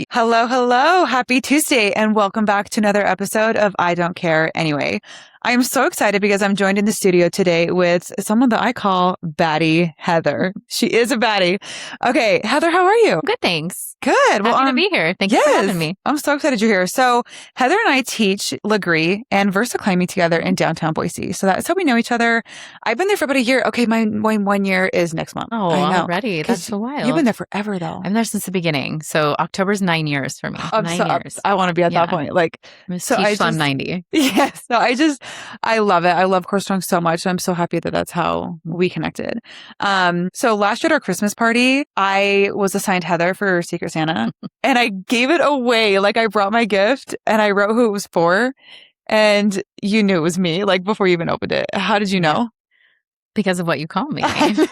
Hello, hello. Happy Tuesday and welcome back to another episode of I Don't Care Anyway. I'm so excited because I'm joined in the studio today with someone that I call Baddie Heather. She is a baddie. Okay, Heather, how are you? Good, thanks. Good. Happy to be here. Thank you for having me. I'm so excited you're here. So Heather and I teach Legree and Versa climbing together in downtown Boise. So that's how we know each other. I've been there for about a year. Okay, my 1 year is next month. Oh, I know. already? That's a while. You've been there forever though. I'm there since the beginning. So October's 9 years for me. 9 years. I want to be at that point. Like, I'm 90. Yes. So I love it. I love Core Strong so much. I'm so happy that that's how we connected. So last year at our Christmas party, I was assigned Heather for Secret Santa and I gave it away. Like I brought my gift and I wrote who it was for and you knew it was me, like before you even opened it. How did you know? Because of what you call me. I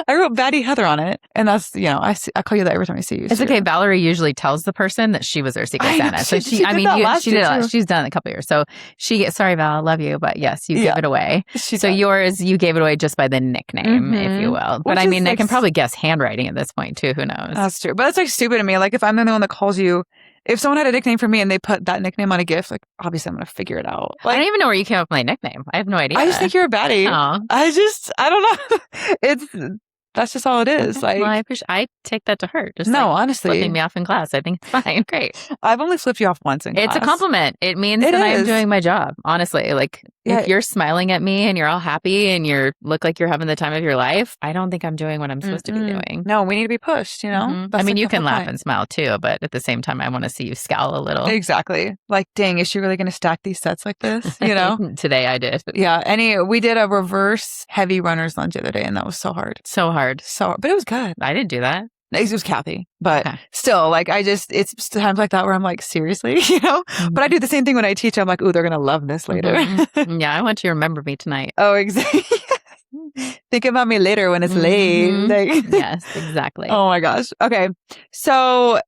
wrote Baddie Heather on it. And that's, I call you that every time I see you. It's okay. Valerie usually tells the person that she was their Secret Santa. So she did that. She's done it a couple years. So sorry, Val, I love you. But yes, you give it away. Yours, you gave it away just by the nickname, if you will. But I mean, I can probably guess handwriting at this point too. Who knows? That's true. But that's like stupid to me. Like if I'm the only one that calls you, if someone had a nickname for me and they put that nickname on a gift, like obviously I'm going to figure it out. Like, I don't even know where you came up with my nickname. I have no idea. I just think you're a baddie. Oh. I don't know. That's just all it is. Like, well, I take that to heart. Just honestly, flipping me off in class. I think it's fine. Great. I've only flipped you off once in class. It's a compliment. It means that I'm doing my job. Honestly, if you're smiling at me and you're all happy and you look like you're having the time of your life, I don't think I'm doing what I'm supposed to be doing. No, we need to be pushed. I mean, you can laugh and smile too, but at the same time, I want to see you scowl a little. Exactly. Like, dang, is she really going to stack these sets like this? Today I did. Yeah. We did a reverse heavy runner's lunge the other day, and that was so hard. So hard. But it was good. I didn't do that. It was Kathy, but still, like, it's times like that where I'm like, seriously, But I do the same thing when I teach. I'm like, ooh, they're going to love this later. Yeah, I want you to remember me tonight. Oh, exactly. Think about me later when it's late. Yes, exactly. Oh my gosh. Okay. So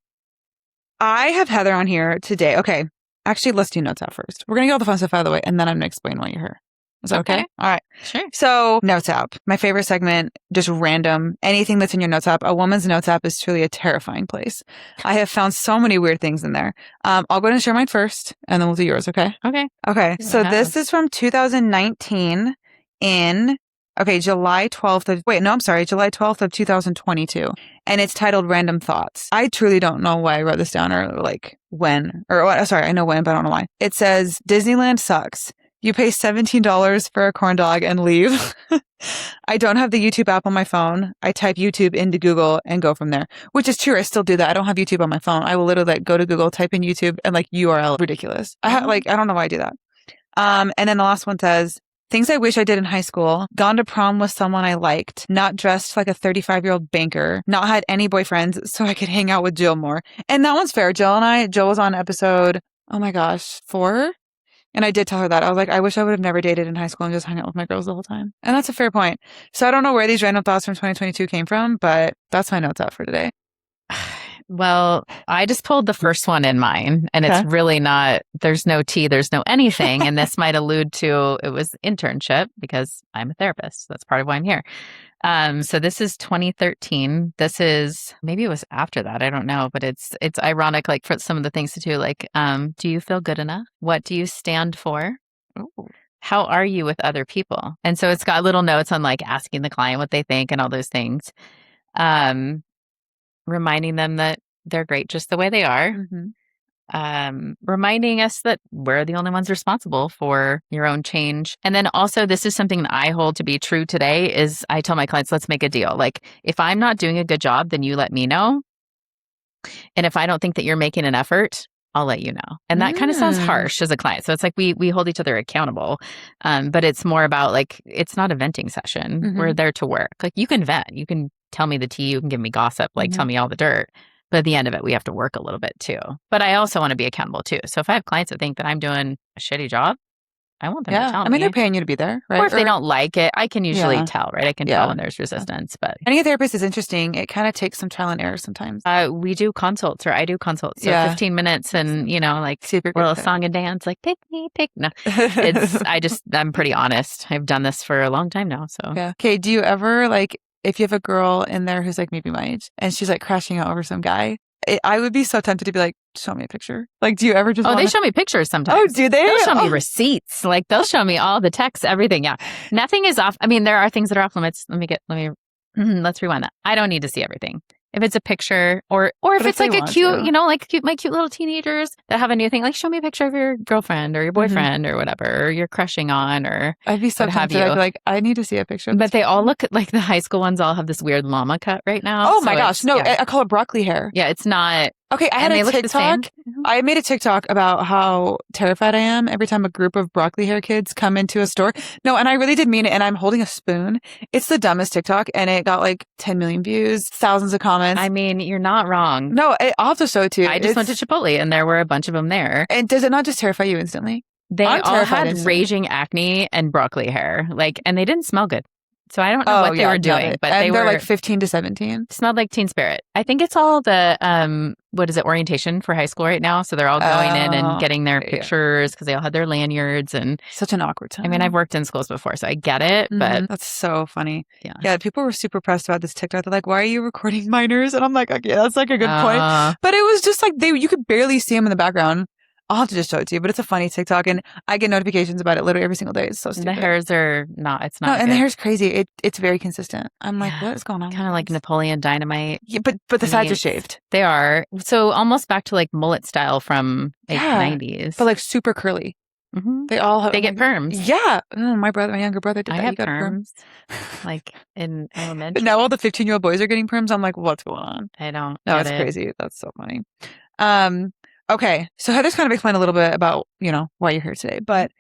I have Heather on here today. Okay. Actually, let's do notes out first. We're going to get all the fun stuff out of the way, and then I'm going to explain why you're here. Is that okay? All right. Sure. So notes app, my favorite segment, just random, anything that's in your notes app. A woman's notes app is truly a terrifying place. I have found so many weird things in there. I'll go ahead and share mine first and then we'll do yours. Okay. Okay. So this is from 2019 July 12th of 2022. And it's titled Random Thoughts. I truly don't know why I wrote this down or like when or what. Sorry, I know when, but I don't know why. It says Disneyland sucks. You pay $17 for a corn dog and leave. I don't have the YouTube app on my phone. I type YouTube into Google and go from there, which is true. I still do that. I don't have YouTube on my phone. I will literally go to Google, type in YouTube and URL. Ridiculous. I don't know why I do that. And then the last one says, things I wish I did in high school, gone to prom with someone I liked, not dressed like a 35-year-old banker, not had any boyfriends so I could hang out with Jill more. And that one's fair. Jill was on episode, 4. And I did tell her that. I was like, I wish I would have never dated in high school and just hung out with my girls the whole time. And that's a fair point. So I don't know where these random thoughts from 2022 came from, but that's my notes out for today. Well, I just pulled the first one in mine and it's really not, there's no tea, there's no anything. And this might allude to, it was internship because I'm a therapist. So that's part of why I'm here. So this is 2013. This is, maybe it was after that. I don't know, but it's ironic, like for some of the things to do, like, do you feel good enough? What do you stand for? Ooh. How are you with other people? And so it's got little notes on like asking the client what they think and all those things. Reminding them that they're great just the way they are. Reminding us that we're the only ones responsible for your own change. And then also, this is something that I hold to be true today is I tell my clients, let's make a deal. Like if I'm not doing a good job, then you let me know. And if I don't think that you're making an effort, I'll let you know. And that kind of sounds harsh as a client. So it's like we hold each other accountable. But it's more about like, it's not a venting session. We're there to work. Like you can vent, you can tell me the tea, you can give me gossip, like tell me all the dirt. But at the end of it, we have to work a little bit too. But I also want to be accountable too. So if I have clients that think that I'm doing a shitty job, I want them to tell me. I mean, they're paying you to be there, right? Or if they don't like it, I can usually tell, right? I can tell when there's resistance. But being a therapist is interesting. It kind of takes some trial and error sometimes. We do consults, or I do consults. So 15 minutes and, like super a little song and dance, like pick me, pick. No, I'm pretty honest. I've done this for a long time now. So yeah. Okay. Do you ever if you have a girl in there who's like maybe my age and she's like crashing out over some guy, I would be so tempted to be like, show me a picture. Like, do you ever just Oh, wanna... they show me pictures sometimes. Oh, do they? They'll show me receipts. Like, they'll show me all the texts, everything. Yeah. Nothing is off. I mean, there are things that are off limits. Let's rewind that. I don't need to see everything. If it's a picture or if it's like a cute, my cute little teenagers that have a new thing, like show me a picture of your girlfriend or your boyfriend or whatever, or you're crushing on, or I'd be so tempted. I'd be like, I need to see a picture. But they all look like the high school ones all have this weird llama cut right now. Oh my gosh. No, I call it broccoli hair. Yeah, it's not. Okay, I had a TikTok. I made a TikTok about how terrified I am every time a group of broccoli hair kids come into a store. No, and I really did mean it. And I'm holding a spoon. It's the dumbest TikTok, and it got like 10 million views, thousands of comments. I mean, you're not wrong. No, I'll have to show it to you. I just went to Chipotle, and there were a bunch of them there. And does it not just terrify you instantly? They all had raging acne and broccoli hair, and they didn't smell good. So I don't know what they were doing, but they're like 15 to 17. Smelled like Teen Spirit. I think it's all the orientation for high school right now. So they're all going in and getting their pictures because they all had their lanyards, and such an awkward time. I mean, I've worked in schools before, so I get it, but that's so funny. Yeah, people were super pressed about this TikTok. They're like, "Why are you recording minors?" And I'm like, "Okay, that's like a good point." But it was just like you could barely see them in the background. I'll have to just show it to you, but it's a funny TikTok, and I get notifications about it literally every single day. It's so stupid. The hairs are not, it's not. No, good. and the hair's crazy. It's very consistent. I'm like, what is going on? Kind of like Napoleon Dynamite. Yeah, but the sides are shaved. They are. So almost back to like mullet style from like 90s. But like super curly. Mm-hmm. They get perms. Yeah. My younger brother did that. I had perms. Like in elementary. But now all the 15-year-old boys are getting perms. I'm like, what's going on? I don't. No, it's crazy. That's so funny. Okay. So Heather's kind of explained a little bit about, why you're here today. But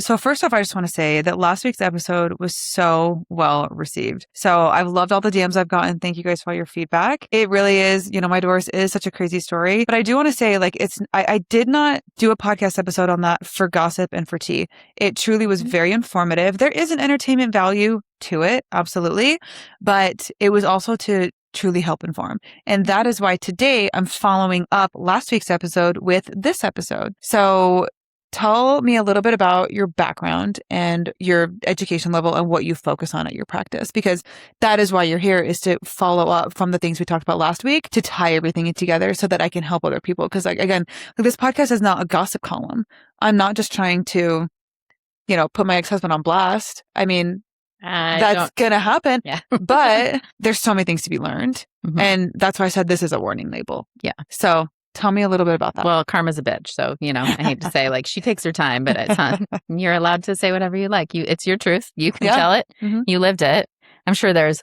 so first off, I just want to say that last week's episode was so well received. So I've loved all the DMs I've gotten. Thank you guys for all your feedback. It really is, my divorce is such a crazy story. But I do want to say, like, I did not do a podcast episode on that for gossip and for tea. It truly was very informative. There is an entertainment value to it, absolutely. But it was also to truly help inform. And that is why today I'm following up last week's episode with this episode. So tell me a little bit about your background and your education level and what you focus on at your practice, because that is why you're here, is to follow up from the things we talked about last week to tie everything together so that I can help other people. Because this podcast is not a gossip column. I'm not just trying to, put my ex-husband on blast. I mean, that's going to happen. Yeah. But there's so many things to be learned. Mm-hmm. And that's why I said this is a warning label. Yeah. So tell me a little bit about that. Well, Karma's a bitch. So, I hate to say, like, she takes her time, but it's not, you're allowed to say whatever you like. It's your truth. You can tell it. Mm-hmm. You lived it. I'm sure there's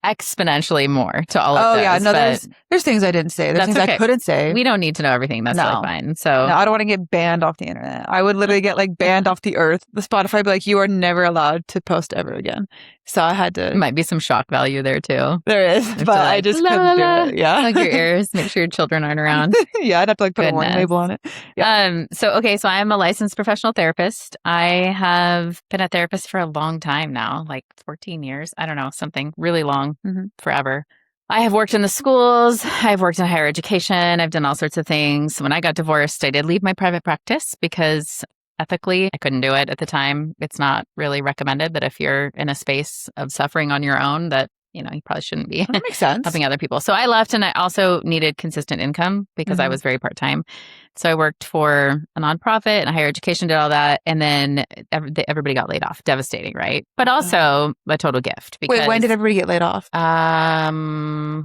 exponentially more to all of this. Oh, yeah. No, there's things I didn't say. There's things I couldn't say. We don't need to know everything. That's totally fine. So no, I don't want to get banned off the internet. I would literally get banned off the earth. The Spotify would be like, you are never allowed to post ever again. So I had to. Might be some shock value there too. There is, but I just couldn't do it. Yeah. Plug your ears. Make sure your children aren't around. Yeah, I'd have to put a warning label on it. Yeah. So I'm a licensed professional therapist. I have been a therapist for a long time now, like 14 years. I don't know, something really long, forever. I have worked in the schools. I've worked in higher education. I've done all sorts of things. When I got divorced, I did leave my private practice because ethically, I couldn't do it at the time. It's not really recommended that if you're in a space of suffering on your own, that, you probably shouldn't be that makes sense. helping other people. So I left, and I also needed consistent income because I was very part-time. So I worked for a nonprofit and higher education, did all that. And then everybody got laid off. Devastating, right? But also a total gift. Because, wait, when did everybody get laid off?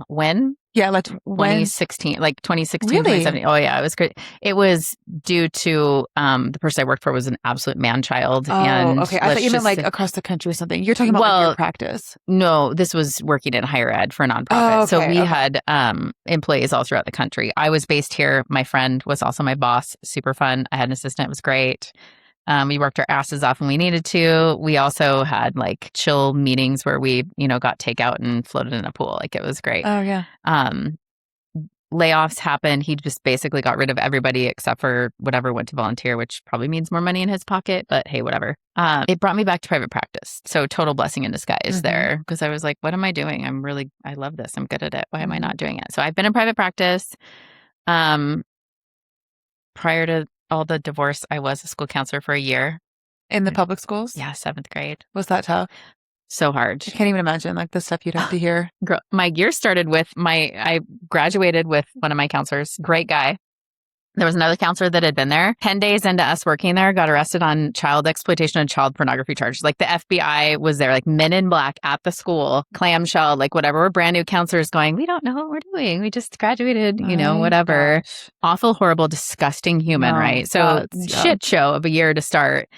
When? Yeah, like 2016, like 2016, really? 2017. Oh, yeah, it was great. It was due to the person I worked for was an absolute man-child. Oh, and okay. I thought you meant like across the country or something. You're talking about your practice. No, this was working in higher ed for a nonprofit. Oh, okay, so we had employees all throughout the country. I was based here. My friend was also my boss. Super fun. I had an assistant. It was great. We worked our asses off when we needed to. We also had like chill meetings where we, got takeout and floated in a pool. Like it was great. Oh, yeah. Layoffs happened. He just basically got rid of everybody except for whatever went to volunteer, which probably means more money in his pocket. But hey, whatever. It brought me back to private practice. So total blessing in disguise there, because I was like, what am I doing? I love this. I'm good at it. Why am I not doing it? So I've been in private practice. Prior to all the divorce, I was a school counselor for a year. In the public schools? Yeah, 7th grade. Was that tough? So hard. I can't even imagine like the stuff you'd have to hear. Girl, my year started with I graduated with one of my counselors, great guy. There was another counselor that had been there. 10 days into us working there, got arrested on child exploitation and child pornography charges. Like the FBI was there, like men in black at the school, clamshell, like whatever. We're brand new counselors going, we don't know what we're doing. We just graduated, whatever. Gosh. Awful, horrible, disgusting human, No, right? So shit show of a year to start.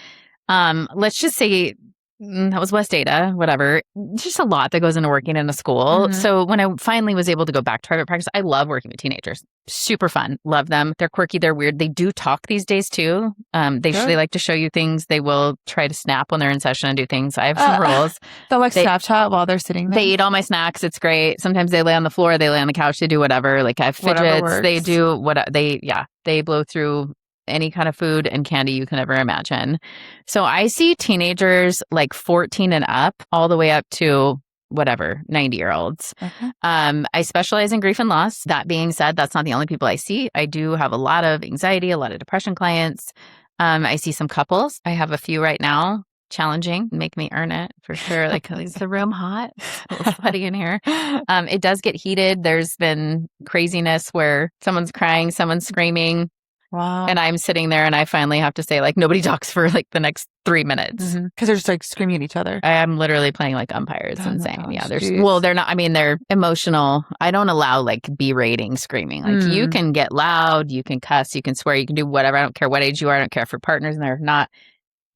Let's just say that was West Ada, whatever. Just a lot that goes into working in a school. So when I finally was able to go back to private practice, I love working with teenagers. Super fun. Love them. They're quirky. They're weird. They do talk these days too. They like to show you things. They will try to snap when they're in session and do things. I have some rules. They'll like Snapchat while they're sitting there. They eat all my snacks. It's great. Sometimes they lay on the floor. They lay on the couch. They do whatever. Like I have fidgets. They do what they blow through any kind of food and candy you can ever imagine. So I see teenagers like 14 and up all the way up to whatever, 90-year-olds. Okay. I specialize in grief and loss. That being said, that's not the only people I see. I do have a lot of anxiety, a lot of depression clients. I see some couples. I have a few right now. Challenging, make me earn it for sure. Like, is the room hot? It's a little sweaty in here. It does get heated. There's been craziness where someone's crying, someone's screaming. Wow. And I'm sitting there and I finally have to say, like, nobody talks for like the next 3 minutes. Because they're just like screaming at each other. I am literally playing like umpires and saying, gosh, they're not, I mean, they're emotional. I don't allow like berating screaming. Like you can get loud, you can cuss, you can swear, you can do whatever. I don't care what age you are. I don't care if your partner's in there or not.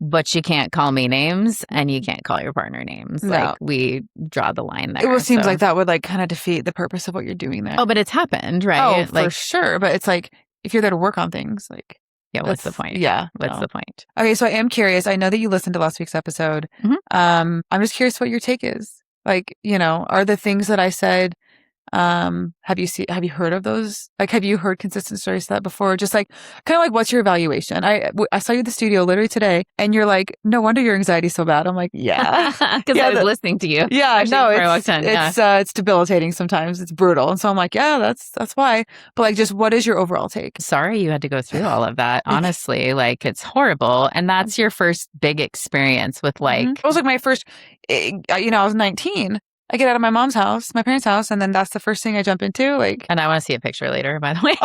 But you can't call me names and you can't call your partner names. No. Like we draw the line there. It seems like that would like kind of defeat the purpose of what you're doing there. Oh, but it's happened, right? Oh, for sure. But it's like, if you're there to work on things, like, yeah, what's the point? Yeah. What's the point? Okay, so I am curious. I know that you listened to last week's episode. I'm just curious what your take is. Like, are the things that I said, have you heard of those? Like, have you heard consistent stories to that before? Just like, kind of like, what's your evaluation? I saw you at the studio literally today and you're like, no wonder your anxiety's so bad. I'm like, yeah. Because I was listening to you. Yeah, no, it's debilitating sometimes. It's brutal. And so I'm like, yeah, that's why. But like, just what is your overall take? Sorry you had to go through all of that. Honestly, like it's horrible. And that's your first big experience with like. It was like my first, I was 19. I get out of my mom's house, my parents' house, and then that's the first thing I jump into. Like, and I want to see a picture later, by the way.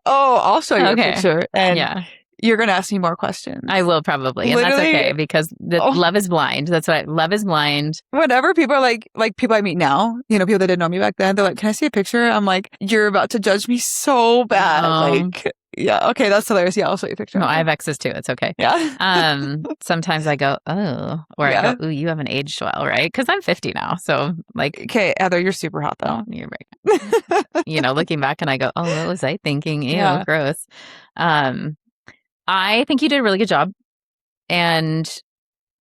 I'll show you a picture. And you're going to ask me more questions. I will probably. And that's okay because love is blind. That's what love is blind. Whenever people are like people I meet now, people that didn't know me back then, they're like, can I see a picture? I'm like, you're about to judge me so bad. Like, yeah. Okay. That's hilarious. Yeah. I'll show you a picture. No, I have exes too. It's okay. Yeah. Sometimes I go, oh, or I go, ooh, you haven't aged well, right? Because I'm 50 now. So like. Okay. Heather, you're super hot though. You're right. Looking back and I go, oh, what was I thinking? Ew, gross. I think you did a really good job. And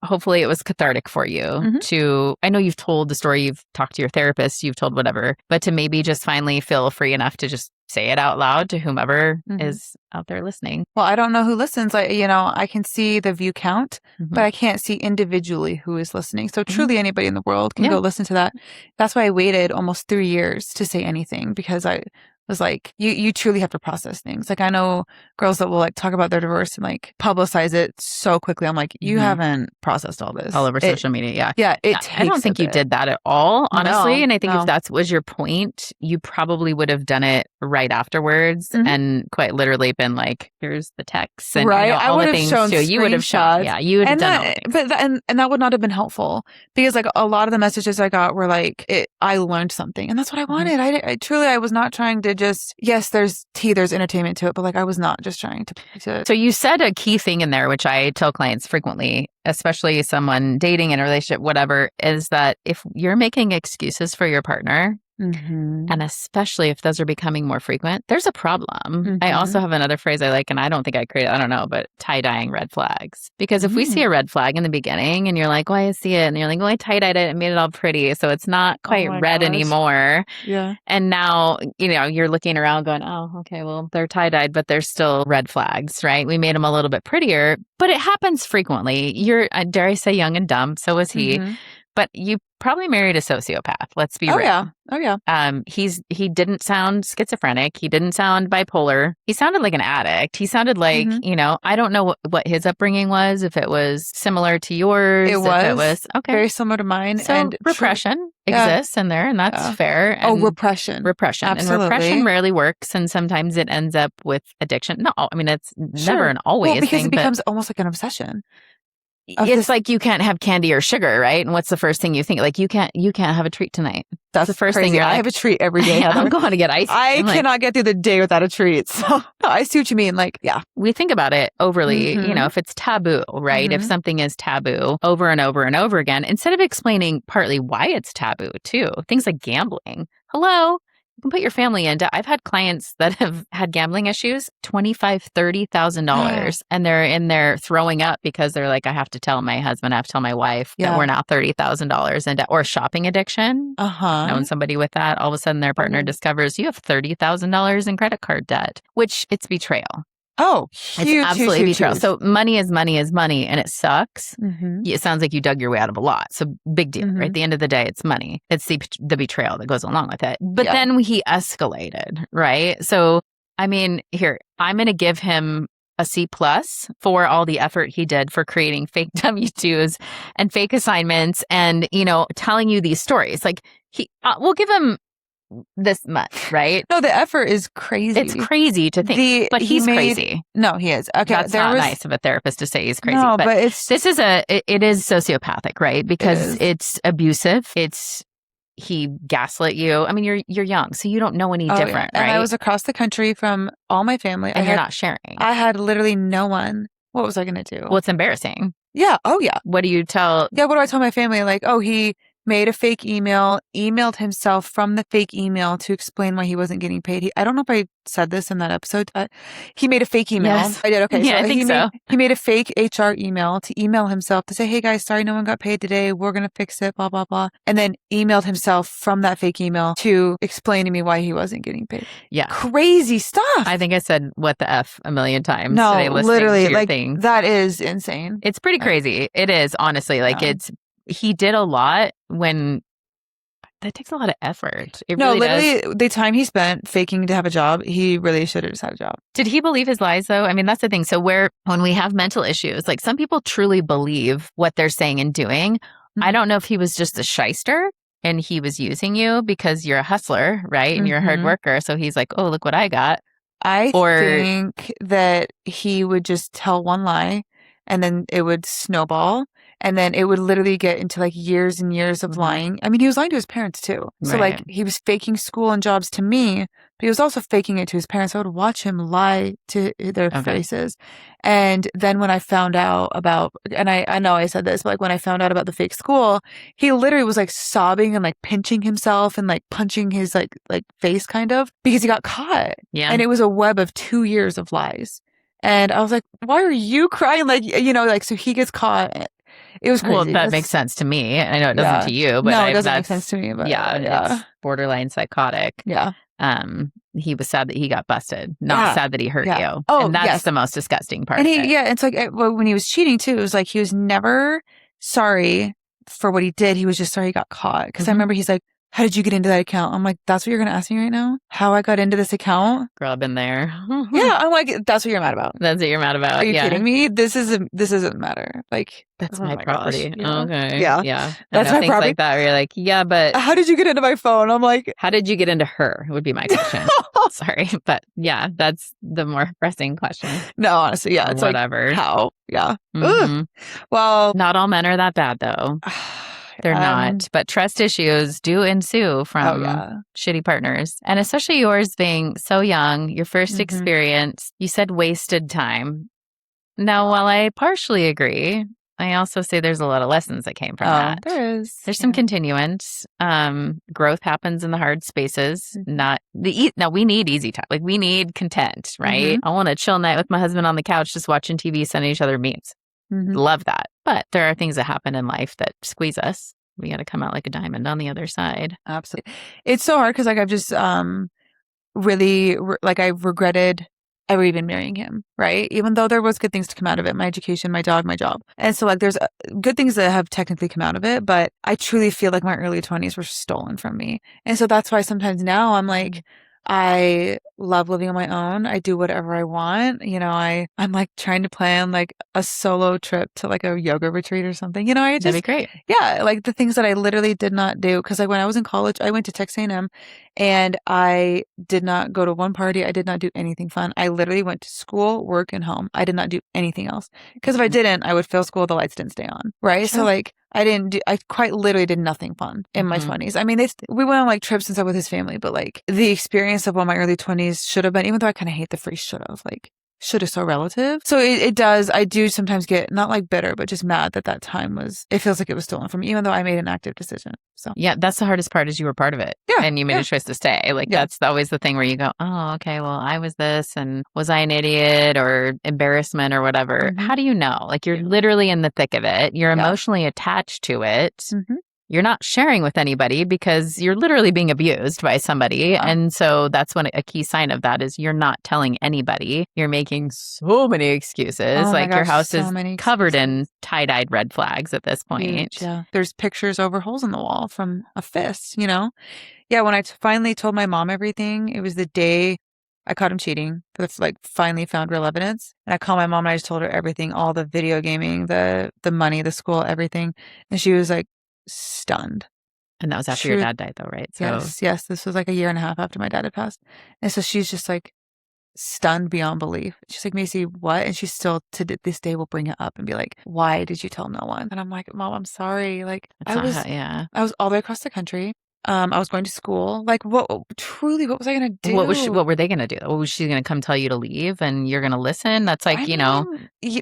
hopefully it was cathartic for you I know you've told the story, you've talked to your therapist, you've told whatever, but to maybe just finally feel free enough to just say it out loud to whomever is out there listening. Well, I don't know who listens. I can see the view count, but I can't see individually who is listening. So truly anybody in the world can go listen to that. That's why I waited almost 3 years to say anything, because I was like, you truly have to process things. Like I know girls that will like talk about their divorce and like publicize it so quickly. I'm like, you haven't processed all this. All over social media. Yeah. I don't think you did that at all, honestly. No, and I think if that was your point, you probably would have done it right afterwards and quite literally been like, here's the text and all the things too. You would have shown, you would have done all the things. And that would not have been helpful, because like a lot of the messages I got were like, I learned something, and that's what I wanted. I truly, I was not trying to just, yes, there's tea, there's entertainment to it, but like I was not just trying to. So you said a key thing in there, which I tell clients frequently, especially someone dating in a relationship, whatever, is that if you're making excuses for your partner, and especially if those are becoming more frequent, there's a problem. I also have another phrase I like, and I don't think I created, I don't know, but tie-dyeing red flags. Because if we see a red flag in the beginning and you're like, well, I see it. And you're like, well, I tie-dyed it and made it all pretty. So it's not quite red anymore. Yeah. And now, you're looking around going, oh, okay, well, they're tie-dyed, but they're still red flags, right? We made them a little bit prettier, but it happens frequently. You're, dare I say, young and dumb. So was he. But you probably married a sociopath. Let's be Oh real. yeah. Oh yeah. He didn't sound schizophrenic. He didn't sound bipolar. He sounded like an addict. He sounded like, I don't know what his upbringing was, if it was similar to yours. It was okay. very similar to mine. So and repression exists in there, and that's fair. And repression. Repression. Absolutely. And repression rarely works, and sometimes it ends up with addiction. No, I mean, it's never an always well, because thing, it becomes almost like an obsession. It's like you can't have candy or sugar, right? And what's the first thing you think? Like you can't have a treat tonight. That's the first crazy. thing you're like, I have a treat every day. I'm going to get ice cream. I cannot get through the day without a treat. So I see what you mean. Like, yeah. We think about it overly, if it's taboo, right? If something is taboo over and over and over again, instead of explaining partly why it's taboo too, things like gambling. Hello. You can put your family into. I've had clients that have had gambling issues, $25,000, $30,000, and they're in there throwing up because they're like, I have to tell my husband, I have to tell my wife that we're now $30,000 in debt, or shopping addiction. Knowing somebody with that, all of a sudden their partner discovers you have $30,000 in credit card debt, which it's betrayal. Oh, huge, it's absolutely huge, betrayal. Huge. So money is money, and it sucks. It sounds like you dug your way out of a lot. So big deal, right? At the end of the day, it's money. It's the betrayal that goes along with it. But then he escalated, right? So, I mean, here, I'm going to give him a C+ for all the effort he did for creating fake W-2s and fake assignments and, telling you these stories. Like, we'll give him this much, right? No, the effort is crazy. It's crazy to think, but he's crazy. No, he is. Okay, that's not nice of a therapist to say he's crazy. No, but it is sociopathic, right? Because it's abusive. He gaslit you. I mean, you're young, so you don't know any different, right? And I was across the country from all my family, and you're not sharing. I had literally no one. What was I going to do? Well, it's embarrassing. Yeah. Oh, yeah. What do you tell? Yeah. What do I tell my family? Like, oh, he made a fake email, emailed himself from the fake email to explain why he wasn't getting paid. I don't know if I said this in that episode. He made a fake email. Yes. I did. Okay. Yeah, I think so. He made a fake HR email to email himself to say, hey guys, sorry no one got paid today. We're going to fix it, blah, blah, blah. And then emailed himself from that fake email to explain to me why he wasn't getting paid. Yeah. Crazy stuff. I think I said what the F a million times. No, today literally. Like thing. That is insane. It's pretty crazy. It is, honestly. Like he did a lot that takes a lot of effort. Literally, the time he spent faking to have a job, he really should have just had a job. Did he believe his lies, though? I mean, that's the thing. So when we have mental issues, like some people truly believe what they're saying and doing. I don't know if he was just a shyster and he was using you because you're a hustler, right? And you're a hard worker. So he's like, oh, look what I got. I think that he would just tell one lie and then it would snowball. And then it would literally get into like years and years of lying. I mean, he was lying to his parents too. So like he was faking school and jobs to me, but he was also faking it to his parents. I would watch him lie to their faces. And then when I found out about, and I know I said this, but like when I found out about the fake school, he literally was like sobbing and like pinching himself and like punching his like face kind of because he got caught. Yeah. And it was a web of 2 years of lies. And I was like, why are you crying? Like, so he gets caught. It was crazy. Well, that makes sense to me. I know it doesn't to you, but no, it doesn't make sense to me. But it's borderline psychotic. Yeah. He was sad that he got busted, not sad that he hurt you. Oh, and that's the most disgusting part. And of it. It's like when he was cheating too, it was like he was never sorry for what he did. He was just sorry he got caught. Because I remember he's like, how did you get into that account? I'm like, that's what you're going to ask me right now? How I got into this account? Girl, I've been there. Yeah. I'm like, that's what you're mad about. That's what you're mad about. Are you kidding me? This doesn't matter. Like, that's my property. Gosh, yeah. Okay. Yeah. Yeah. That's my things property. like that where you're like, yeah, but how did you get into my phone? I'm like, how did you get into her would be my question. Sorry. But yeah, that's the more pressing question. No, honestly. Yeah. It's whatever. Like, how? Yeah. Mm-hmm. Well, not all men are that bad though. They're not. But trust issues do ensue from shitty partners. And especially yours being so young, your first experience, you said wasted time. Now, while I partially agree, I also say there's a lot of lessons that came from that. There is. There's some continuance. Growth happens in the hard spaces. Now, we need easy time. Like, we need content, right? I want a chill night with my husband on the couch just watching TV, sending each other memes. Love that. But there are things that happen in life that squeeze us. We got to come out like a diamond on the other side. Absolutely. It's so hard because like I've just really like I've regretted ever even marrying him, right? Even though there was good things to come out of it, my education, my dog, my job. And so like there's good things that have technically come out of it, but I truly feel like my early 20s were stolen from me. And so that's why sometimes now I'm like, I love living on my own. I do whatever I want. You know, I'm like trying to plan like a solo trip to like a yoga retreat or something. You know, I That'd just, be great. yeah, like the things that I literally did not do. Cause like when I was in college, I went to Texas A&M and I did not go to one party. I did not do anything fun. I literally went to school, work, and home. I did not do anything else. Because if I didn't, I would fail school. The lights didn't stay on. Right. Sure. So like I quite literally did nothing fun in my 20s. I mean, we went on like trips and stuff with his family, but like the experience of what my early 20s should have been, even though I kind of hate the phrase should have, like should is so relative. So it does, I do sometimes get not like bitter, but just mad that time it feels like it was stolen from me, even though I made an active decision. So yeah, that's the hardest part is you were part of it. Yeah. And you made a choice to stay. Like that's always the thing where you go, oh, okay, well, I was this and was I an idiot or embarrassment or whatever? How do you know? Like you're literally in the thick of it. You're emotionally attached to it. You're not sharing with anybody because you're literally being abused by somebody. And so that's when a key sign of that is you're not telling anybody. You're making so many excuses. Like your house is covered in tie-dyed red flags at this point. Huge, yeah. There's pictures over holes in the wall from a fist, you know? Yeah, when I finally told my mom everything, it was the day I caught him cheating, like finally found real evidence. And I called my mom and I just told her everything, all the video gaming, the money, the school, everything. And she was like, stunned. And that was after your dad died though, right? So Yes. This was like a year and a half after my dad had passed. And so she's just like stunned beyond belief. She's like, Macy, what? And she still to this day will bring it up and be like, why did you tell no one? And I'm like, Mom, I'm sorry. Like I was all the way across the country. I was going to school. Like what was I going to do? What were they going to do? Was she going to come tell you to leave and you're going to listen? That's like,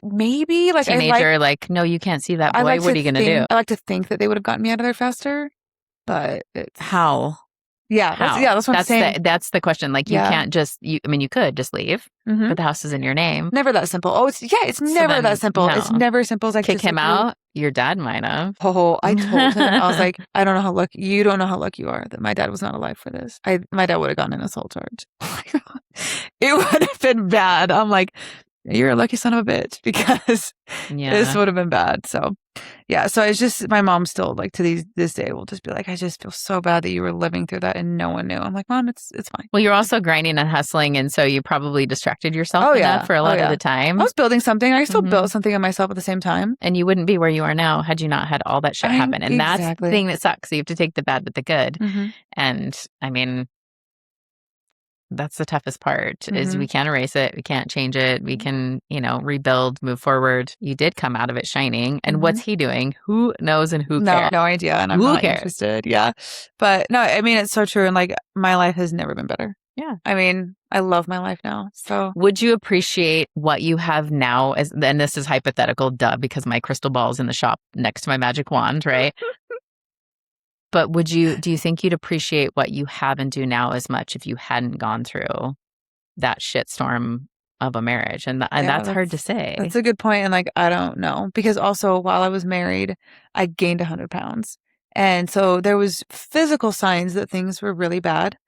maybe like teenager, like, no, you can't see that boy. What are you going to do? I like to think that they would have gotten me out of there faster, but how? Yeah. That's what I'm saying. That's the question. Like, you can't just, you could just leave, but the house is in your name. Never that simple. Oh, it's never that simple. No. It's never as simple as like kick him out. Your dad might have. Oh, I told him, I was like, I don't know how lucky, you don't know how lucky you are that my dad was not alive for this. My dad would have gotten an assault charge. It would have been bad. I'm like, you're a lucky son of a bitch because this would have been bad. So yeah. So it's just, my mom still like to this day will just be like, I just feel so bad that you were living through that and no one knew. I'm like, Mom, it's fine. Well, you're also grinding and hustling. And so you probably distracted yourself enough for a lot of the time. I was building something. I still built something of myself at the same time. And you wouldn't be where you are now had you not had all that shit happen. And that's the thing that sucks. So you have to take the bad with the good. And I mean, that's the toughest part is we can't erase it. We can't change it. We can, rebuild, move forward. You did come out of it shining. And what's he doing? Who knows and who cares? No idea. And I'm not interested. Yeah. But no, I mean, it's so true. And like my life has never been better. Yeah. I mean, I love my life now. So would you appreciate what you have now and this is hypothetical, because my crystal ball is in the shop next to my magic wand, right? But do you think you'd appreciate what you have and do now as much if you hadn't gone through that shitstorm of a marriage? And that's hard to say. That's a good point. And like, I don't know, because also while I was married, I gained 100 pounds. And so there was physical signs that things were really bad.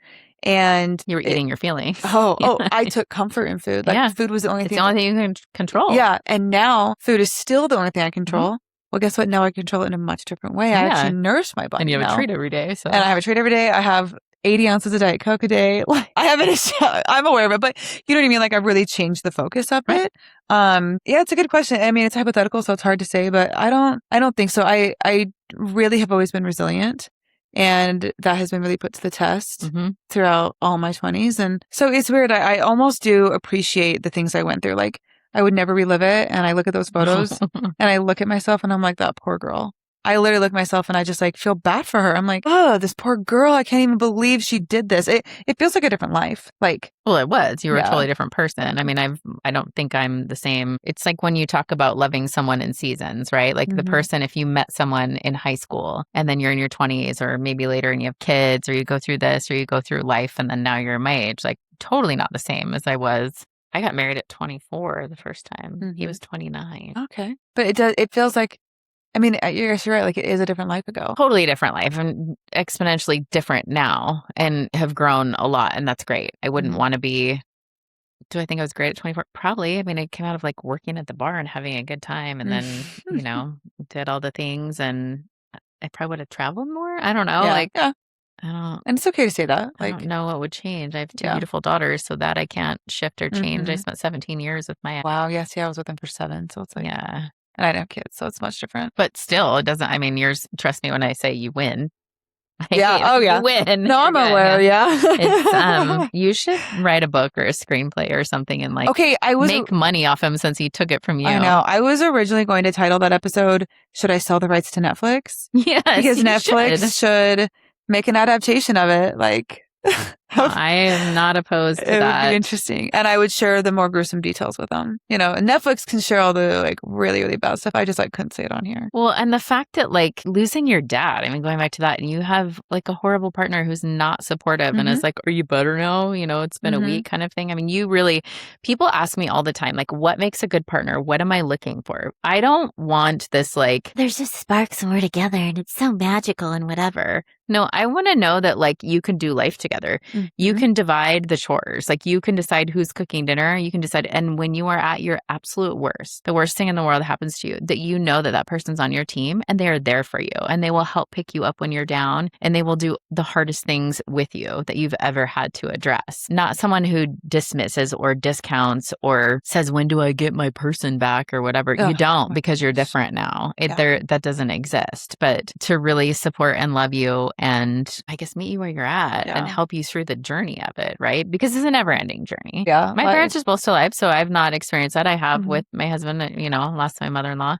And you were eating your feelings. I took comfort in food. Like food was the only thing. It's the only thing you can control. Yeah. And now food is still the only thing I control. Well, guess what? Now I control it in a much different way. I actually nourish my body. And you have a treat every day. So. And I have a treat every day. I have 80 ounces of Diet Coke a day. Like, I have it. I'm aware of it, but you know what I mean? Like, I've really changed the focus of it. It's a good question. I mean, it's hypothetical, so it's hard to say, but I don't think so. I really have always been resilient. And that has been really put to the test throughout all my 20s. And so it's weird. I almost do appreciate the things I went through. Like, I would never relive it. And I look at those photos and I look at myself and I'm like, that poor girl. I literally look at myself and I just like feel bad for her. I'm like, oh, this poor girl. I can't even believe she did this. It feels like a different life. Like, well, it was. You were a totally different person. I mean, I don't think I'm the same. It's like when you talk about loving someone in seasons, right? Like the person, if you met someone in high school and then you're in your 20s or maybe later and you have kids or you go through this or you go through life and then now you're my age, like totally not the same as I was. I got married at 24 the first time. He was 29. Okay. But it feels like, I mean, you're right. Like it is a different life ago. Totally different life and exponentially different now and have grown a lot. And that's great. I wouldn't want to be Do I think I was great at 24? Probably. I mean, I came out of like working at the bar and having a good time and then, did all the things and I probably would have traveled more. I don't know. Yeah. Like, Yeah. I And it's okay to say that. don't Like, know what would change. I have two yeah. beautiful daughters, so that I can't shift or change. I Mhm. spent 17 years with my Wow. Yes. Yeah. I was with him for 7. So it's like, yeah. and I didn't have kids. So it's much different. But still, it doesn't. I mean, yours. Trust me when I say you win. Yeah. Oh, yeah. You win. No, I'm You're good, aware. Yeah. It's you should write a book or a screenplay or something and like Okay. I was. make money off him since he took it from you. I know. I was originally going to title that episode, Should I Sell the Rights to Netflix? Yes, Because you Netflix should make an adaptation of it. Like, I am not opposed to it that. would be interesting. And I would share the more gruesome details with them. And Netflix can share all the like really, really bad stuff. I just like couldn't say it on here. Well, and the fact that like losing your dad, I mean, going back to that, and you have like a horrible partner who's not supportive and is like, are you better now? It's been a week kind of thing. I mean, people ask me all the time, like, what makes a good partner? What am I looking for? I don't want this like, there's just sparks and we're together and it's so magical and whatever. No, I want to know that like you can do life together. You can divide the chores. Like you can decide who's cooking dinner. You can decide. And when you are at your absolute worst, the worst thing in the world happens to you, that you know that person's on your team and they are there for you and they will help pick you up when you're down and they will do the hardest things with you that you've ever had to address. Not someone who dismisses or discounts or says, when do I get my person back or whatever. You don't, because you're different now. That doesn't exist. But to really support and love you and I guess meet you where you're at and help you through the journey of it, right? Because it's a never ending journey. Yeah. My parents are both still alive, so I've not experienced that. I have with my husband, lost my mother-in-law.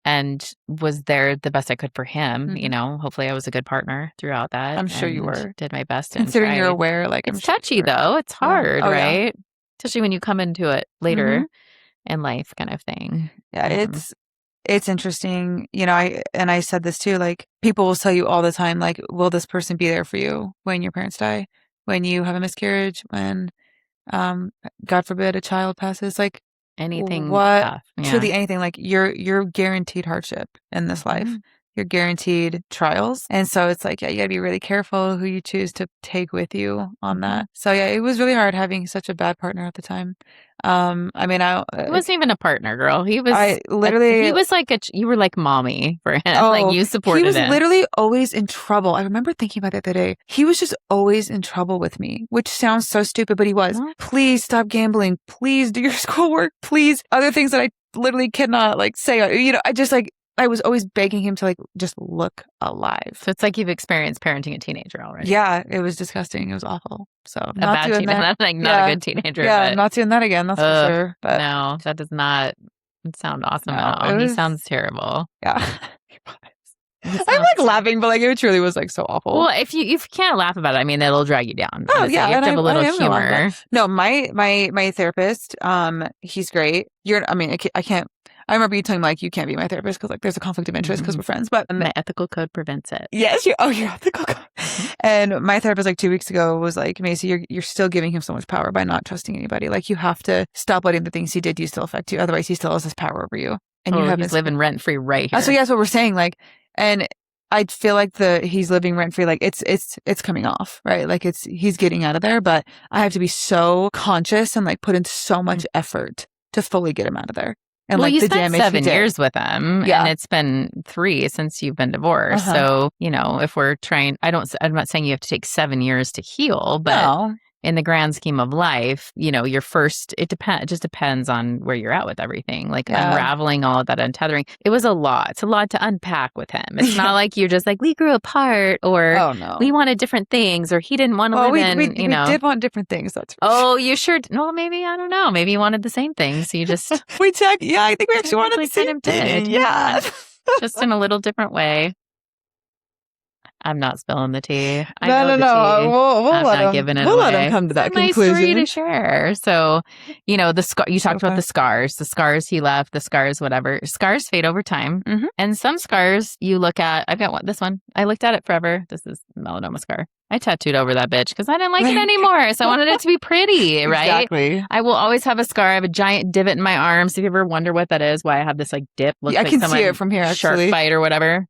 And was there the best I could for him. Hopefully I was a good partner throughout that. I'm sure you were. Did my best. Considering you're aware, like it's touchy though. It's hard, right? Yeah. Especially when you come into it later in life kind of thing. Yeah, it's interesting. I said this too, like people will tell you all the time, like, will this person be there for you when your parents die, when you have a miscarriage, when, God forbid, a child passes, like anything, truly anything, like you're guaranteed hardship in this life. You're guaranteed trials. And so it's like, you gotta be really careful who you choose to take with you on that. So it was really hard having such a bad partner at the time. He wasn't even a partner, girl. He was he was like you were like mommy for him. Like you supported him. He was literally always in trouble. I remember thinking about that the other day. He was just always in trouble with me, which sounds so stupid, but he was. Please stop gambling. Please do your schoolwork. Please. Other things that I literally cannot like say. I was always begging him to like just look alive. So it's like you've experienced parenting a teenager already. Yeah, it was disgusting. It was awful. So a bad teenager. That's like not a good teenager. Yeah, not doing that again. That's for sure. But no, that does not sound awesome at all. He sounds terrible. Yeah. I'm like laughing, but like it truly was like so awful. Well, if you can't laugh about it, I mean, it'll drag you down. Oh yeah, you have to have a little humor. No, my therapist, he's great. I can't. I remember you telling me like you can't be my therapist because like there's a conflict of interest because we're friends. But my ethical code prevents it. Yes, your ethical code. And my therapist like 2 weeks ago was like, Macy, you're still giving him so much power by not trusting anybody. Like you have to stop letting the things he did you still affect you. Otherwise, he still has this power over you. And you have he's living rent free right here. So that's what we're saying. Like, and I feel like he's living rent free. Like it's coming off, right? Like he's getting out of there. But I have to be so conscious and like put in so much effort to fully get him out of there. And well, like you the spent damage 7 years with him, and it's been 3 since you've been divorced. So if we're trying, I'm not saying you have to take 7 years to heal, but in the grand scheme of life, your first, it just depends on where you're at with everything. Like unraveling all of that, untethering. It was a lot. It's a lot to unpack with him. It's not like you're just like, we grew apart or we wanted different things or he didn't want to live in, we did want different things. That's for sure. You sure? No, maybe, I don't know. Maybe you wanted the same things. So you just. We checked. Yeah, I think we actually wanted the same thing. Yeah. Just in a little different way. I'm not spilling the tea. No. We'll I'm let not him, giving it we'll away. let him come to that conclusion. My story to share. So, the scar. You talked about the scars he left, the scars, whatever. Scars fade over time, and some scars you look at. I've got this one. I looked at it forever. This is melanoma scar. I tattooed over that bitch because I didn't like it anymore. So I wanted it to be pretty, right? Exactly. I will always have a scar. I have a giant divot in my arm. So if you ever wonder what that is, why I have this like dip, looks I like can see it from here. Actually, shark bite or whatever.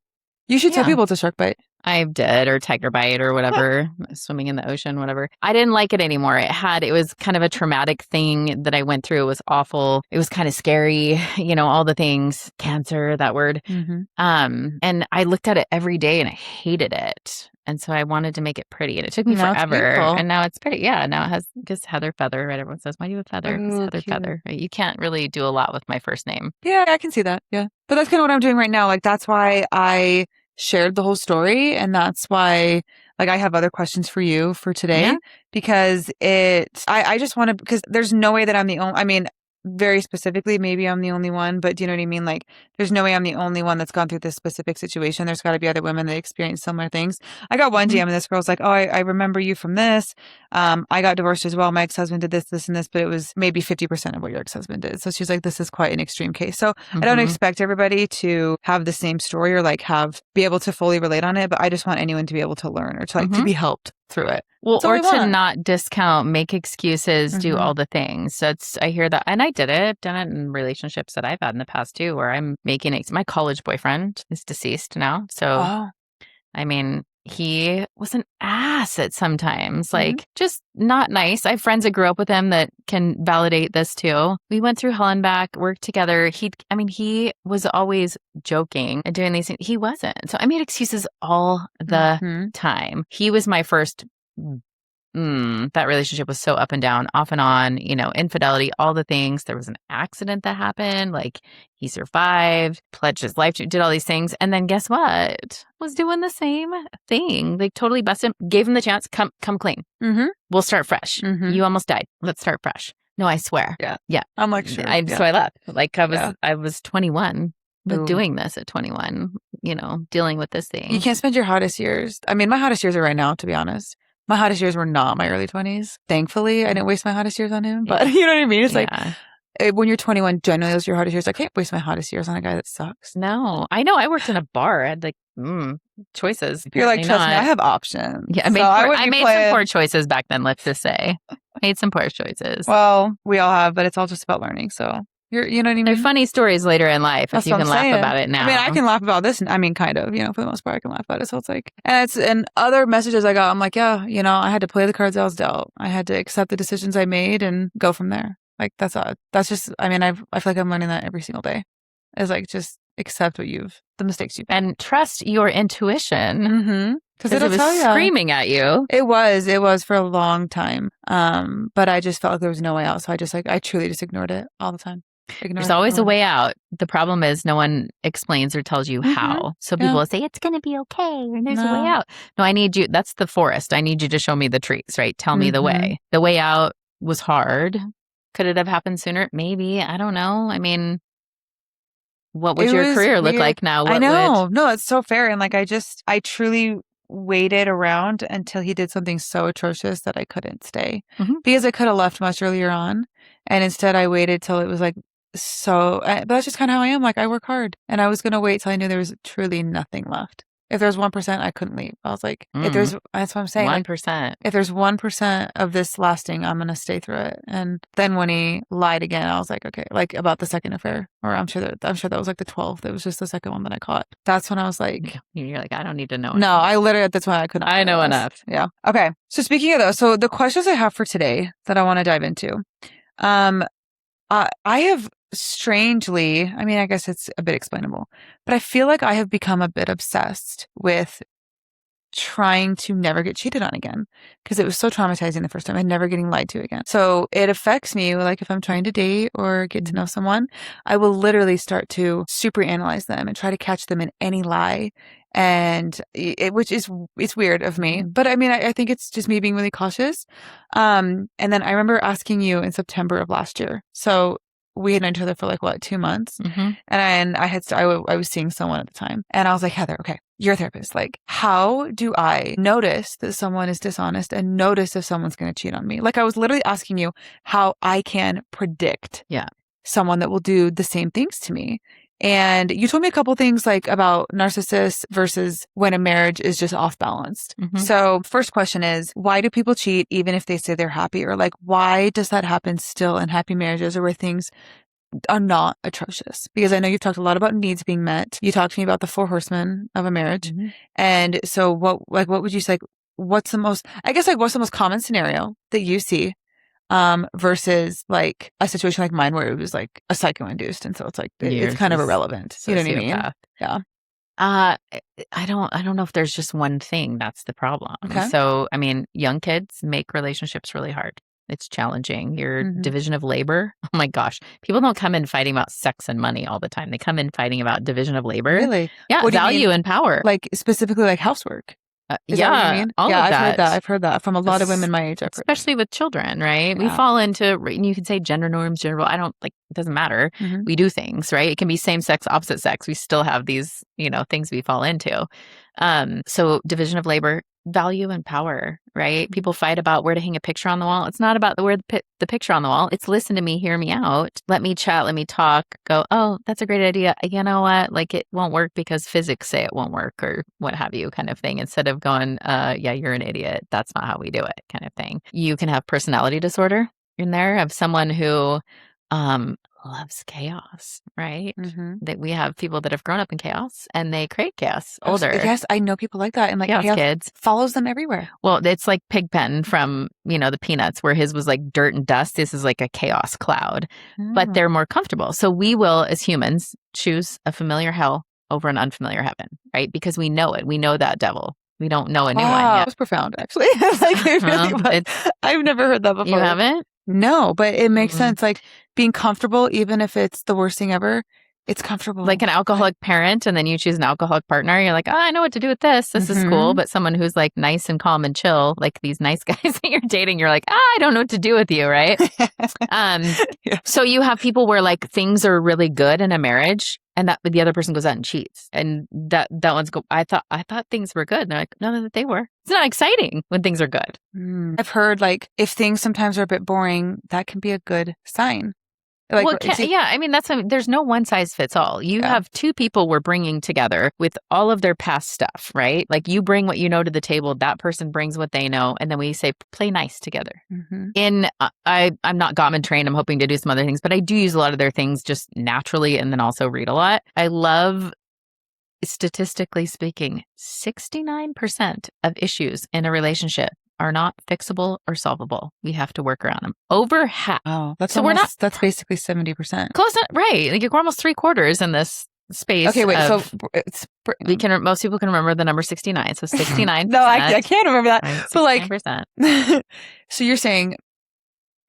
You should tell people it's a shark bite. I did, or tiger bite or whatever, swimming in the ocean, whatever. I didn't like it anymore. It was kind of a traumatic thing that I went through. It was awful. It was kind of scary, all the things, cancer, that word. Mm-hmm. And I looked at it every day and I hated it. And so I wanted to make it pretty, and it took me Now it's forever. beautiful. And now it's pretty. Yeah, now it has just Heather Feather, right? Everyone says, why do you have Feather? It's Oh, Heather cute. Feather. Right? You can't really do a lot with my first name. Yeah, I can see that. Yeah. But that's kind of what I'm doing right now. Like, that's why I shared the whole story. And that's why, like, I have other questions for you for today Yeah. because I just want to, because there's no way that I'm the only, I mean, very specifically, maybe I'm the only one, but do you know what I mean? Like, there's no way I'm the only one that's gone through this specific situation. There's got to be other women that experience similar things. I got one Mhm. DM and this girl's like, oh, I remember you from this. I got divorced as well. My ex-husband did this, this, and this, but it was maybe 50% of what your ex-husband did. So she's like, this is quite an extreme case. So I don't Mhm. expect everybody to have the same story or like be able to fully relate on it, but I just want anyone to be able to learn or to like to be helped through it. Well, That's all or we to want. not discount, make excuses, do Mhm. all the things. So I hear that. And I did it. I've done it in relationships that I've had in the past too, where I'm making my college boyfriend is deceased now. So, Oh, I mean, he was an ass at sometimes, Mhm. like just not nice. I have friends that grew up with him that can validate this too. We went through hell and back, worked together. He was always joking and doing these things. He wasn't. So I made excuses all the Mhm. time. He was my first. That relationship was so up and down, off and on, infidelity, all the things. There was an accident that happened. Like he survived, pledged his life to, did all these things. And then guess what? Was doing the same thing. Like totally busted him, gave him the chance, come clean. Mhm. We'll start fresh. Mhm. You almost died. Let's start fresh. No, I swear. Yeah. Yeah. I'm like, sure. So I left. Like Yeah. I was 21, but Ooh. doing this at 21, dealing with this thing. You can't spend your hottest years. I mean, my hottest years are right now, to be honest. My hottest years were not my early 20s. Thankfully, I didn't waste my hottest years on him. But you know what I mean? It's like when you're 21, generally those are your hottest years. I can't waste my hottest years on a guy that sucks. No, I know. I worked in a bar. I had like choices. You're like, Apparently trust me, not. I have options. Yeah, I made some poor choices back then. Let's just say, made some poor choices. Well, we all have, but it's all just about learning. So you know what I mean? They're funny stories later in life. That's if you what can I'm laugh saying. about it now. I mean, I can laugh about this. I mean, kind of, for the most part, I can laugh about it. So it's like, and other messages I got, I'm like, yeah, I had to play the cards I was dealt. I had to accept the decisions I made and go from there. Like, that's just, I mean, I feel like I'm learning that every single day. Is like, just accept the mistakes you've made. And trust your intuition. Mm-hmm. Because it was screaming at you. It was for a long time. But I just felt like there was no way out. So I truly just ignored it all the time. There's always a way out. The problem is no one explains or tells you how. So people will say, it's going to be okay. And there's a way out. No, I need you. That's the forest. I need you to show me the trees, right? Tell me the way. The way out was hard. Could it have happened sooner? Maybe. I don't know. I mean, what would your career look like now? I know. No, it's so fair. And like, I truly waited around until he did something so atrocious that I couldn't stay because I could have left much earlier on. And instead I waited till it was like, but that's just kind of how I am. Like I work hard and I was going to wait till I knew there was truly nothing left. If there's 1%, I couldn't leave. I was like, that's what I'm saying. 1%. Like, if there's 1% of this lasting, I'm going to stay through it. And then when he lied again, I was like, okay, like about the second affair, or I'm sure that was like the 12th. It was just the second one that I caught. That's when I was like, you're like, I don't need to know. No, I literally, that's why I couldn't. I know enough. Yeah. Okay. So speaking of those, so the questions I have for today that I want to dive into, I have strangely, I mean, I guess it's a bit explainable, but I feel like I have become a bit obsessed with trying to never get cheated on again because it was so traumatizing the first time and never getting lied to again. So it affects me. Like if I'm trying to date or get to know someone, I will literally start to super analyze them and try to catch them in any lie. And it's weird of me, but I mean, I think it's just me being really cautious. And then I remember asking you in September of last year. So we had known each other for like 2 months. And I was seeing someone at the time and I was like, Heather, okay, you're a therapist. Like, how do I notice that someone is dishonest and notice if someone's going to cheat on me? Like I was literally asking you how I can predict someone that will do the same things to me. And you told me a couple things like about narcissists versus when a marriage is just off balanced. So first question is, why do people cheat even if they say they're happy? Or like, why does that happen still in happy marriages or where things are not atrocious, because I know you've talked a lot about needs being met. You talked to me about the 4 horsemen of a marriage. Mm-hmm. And so what would you say, like, what's the most common scenario that you see versus like a situation like mine where it was like a psycho-induced, and so it's like it's kind of irrelevant. You know what I mean? Yeah. I don't know if there's just one thing that's the problem. Okay. So, I mean, young kids make relationships really hard. It's challenging. Your division of labor. Oh my gosh. People don't come in fighting about sex and money all the time. They come in fighting about division of labor. Really? Yeah. What do you value mean? and power. Like specifically like housework. Is that what you mean? All yeah, of I've that. I've heard that from a lot of women my age. Especially with children, right? Yeah. We fall into, you can say gender norms, general. I don't like, it doesn't matter. We do things, right? It can be same sex, opposite sex. We still have these, things we fall into. So division of labor, value and power, right? People fight about where to hang a picture on the wall. It's not about where the picture on the wall. It's listen to me, hear me out. Let me chat, let me talk. Go, oh, that's a great idea. You know what? Like it won't work because physics say it won't work or what have you kind of thing. Instead of going, yeah, you're an idiot. That's not how we do it kind of thing. You can have personality disorder in there of someone who loves chaos, right? That we have people that have grown up in chaos and they create chaos older. Yes, I know people like that. And like chaos kids follows them everywhere. Well, it's like Pigpen from, the Peanuts, where his was like dirt and dust. This is like a chaos cloud, but they're more comfortable. So we will, as humans, choose a familiar hell over an unfamiliar heaven, right? Because we know it. We know that devil. We don't know a new one yet. That was profound, actually. Like, it really was. I've never heard that before. You haven't? No, but it makes sense. Like being comfortable, even if it's the worst thing ever, it's comfortable. Like an alcoholic parent, and then you choose an alcoholic partner. You're like, oh, I know what to do with this. This is cool. But someone who's like nice and calm and chill, like these nice guys that you're dating, you're like, I don't know what to do with you, right? So you have people where like things are really good in a marriage, and that the other person goes out and cheats, and that one's I thought things were good. And they're like, no, that they were. It's not exciting when things are good. I've heard like if things sometimes are a bit boring, that can be a good sign. Like, well, I mean, there's no one size fits all. You have two people we're bringing together with all of their past stuff, right? Like you bring what you know to the table, that person brings what they know, and then we say, play nice together. I'm not Gottman trained. I'm hoping to do some other things, but I do use a lot of their things just naturally and then also read a lot. I love, statistically speaking, 69% of issues in a relationship are not fixable or solvable. We have to work around them. Over half. Oh, that's basically 70%. Close, right? Like we're almost 3/4 in this space. Okay, wait. Most people can remember the number 69. So 69%. No, I can't remember that. Right, but like, so you're saying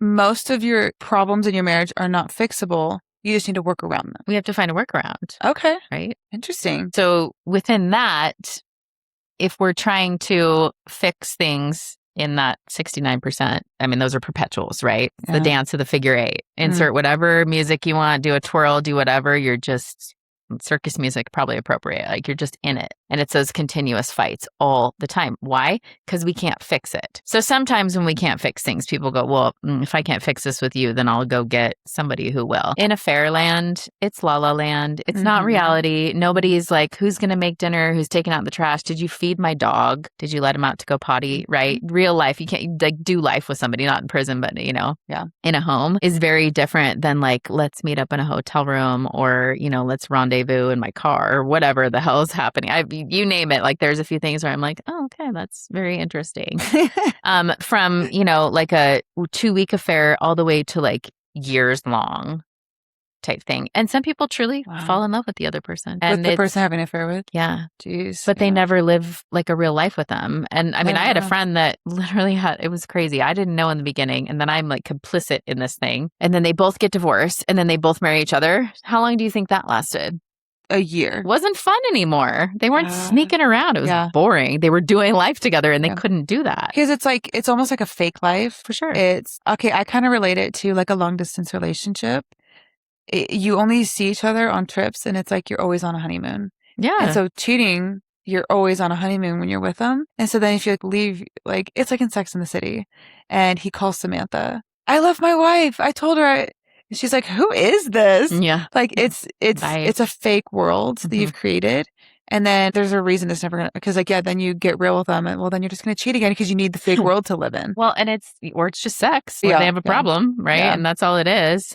most of your problems in your marriage are not fixable. You just need to work around them. We have to find a workaround. Okay. Right. Interesting. So within that, if we're trying to fix things in that 69%, I mean, those are perpetuals, right? Yeah. The dance of the figure 8. Insert whatever music you want, do a twirl, do whatever. You're just circus music, probably appropriate. Like you're just in it. And it's those continuous fights all the time. Why? Because we can't fix it. So sometimes when we can't fix things, people go, well, if I can't fix this with you, then I'll go get somebody who will. In a fair land, it's la la land. It's not reality. Nobody's like, who's going to make dinner? Who's taking out the trash? Did you feed my dog? Did you let him out to go potty? Right? Real life. You can't like do life with somebody, not in prison, but in a home is very different than like, let's meet up in a hotel room or, let's rendezvous in my car or whatever the hell is happening. You name it. Like there's a few things where I'm like, oh, okay, that's very interesting. From, like a 2-week affair all the way to like years long type thing. And some people truly fall in love with the other person. And with the person having an affair with? Yeah. Jeez. But they never live like a real life with them. And I mean, I had a friend that literally it was crazy. I didn't know in the beginning. And then I'm like complicit in this thing. And then they both get divorced and then they both marry each other. How long do you think that lasted? A year. Wasn't fun anymore. They weren't sneaking around. It was boring. They were doing life together and they couldn't do that. Because it's almost like a fake life. For sure. It's, okay, I kind of relate it to like a long distance relationship. You only see each other on trips and it's like you're always on a honeymoon. Yeah. And so cheating, you're always on a honeymoon when you're with them. And so then if you like leave, like it's like in Sex and the City. And he calls Samantha, I love my wife. I told her she's like, who is this? Yeah. Like it's a fake world that you've created. And then there's a reason it's never going to, because like, then you get real with them and well, then you're just going to cheat again because you need the fake world to live in. Well, and it's just sex. Or they have a problem, right? And that's all it is.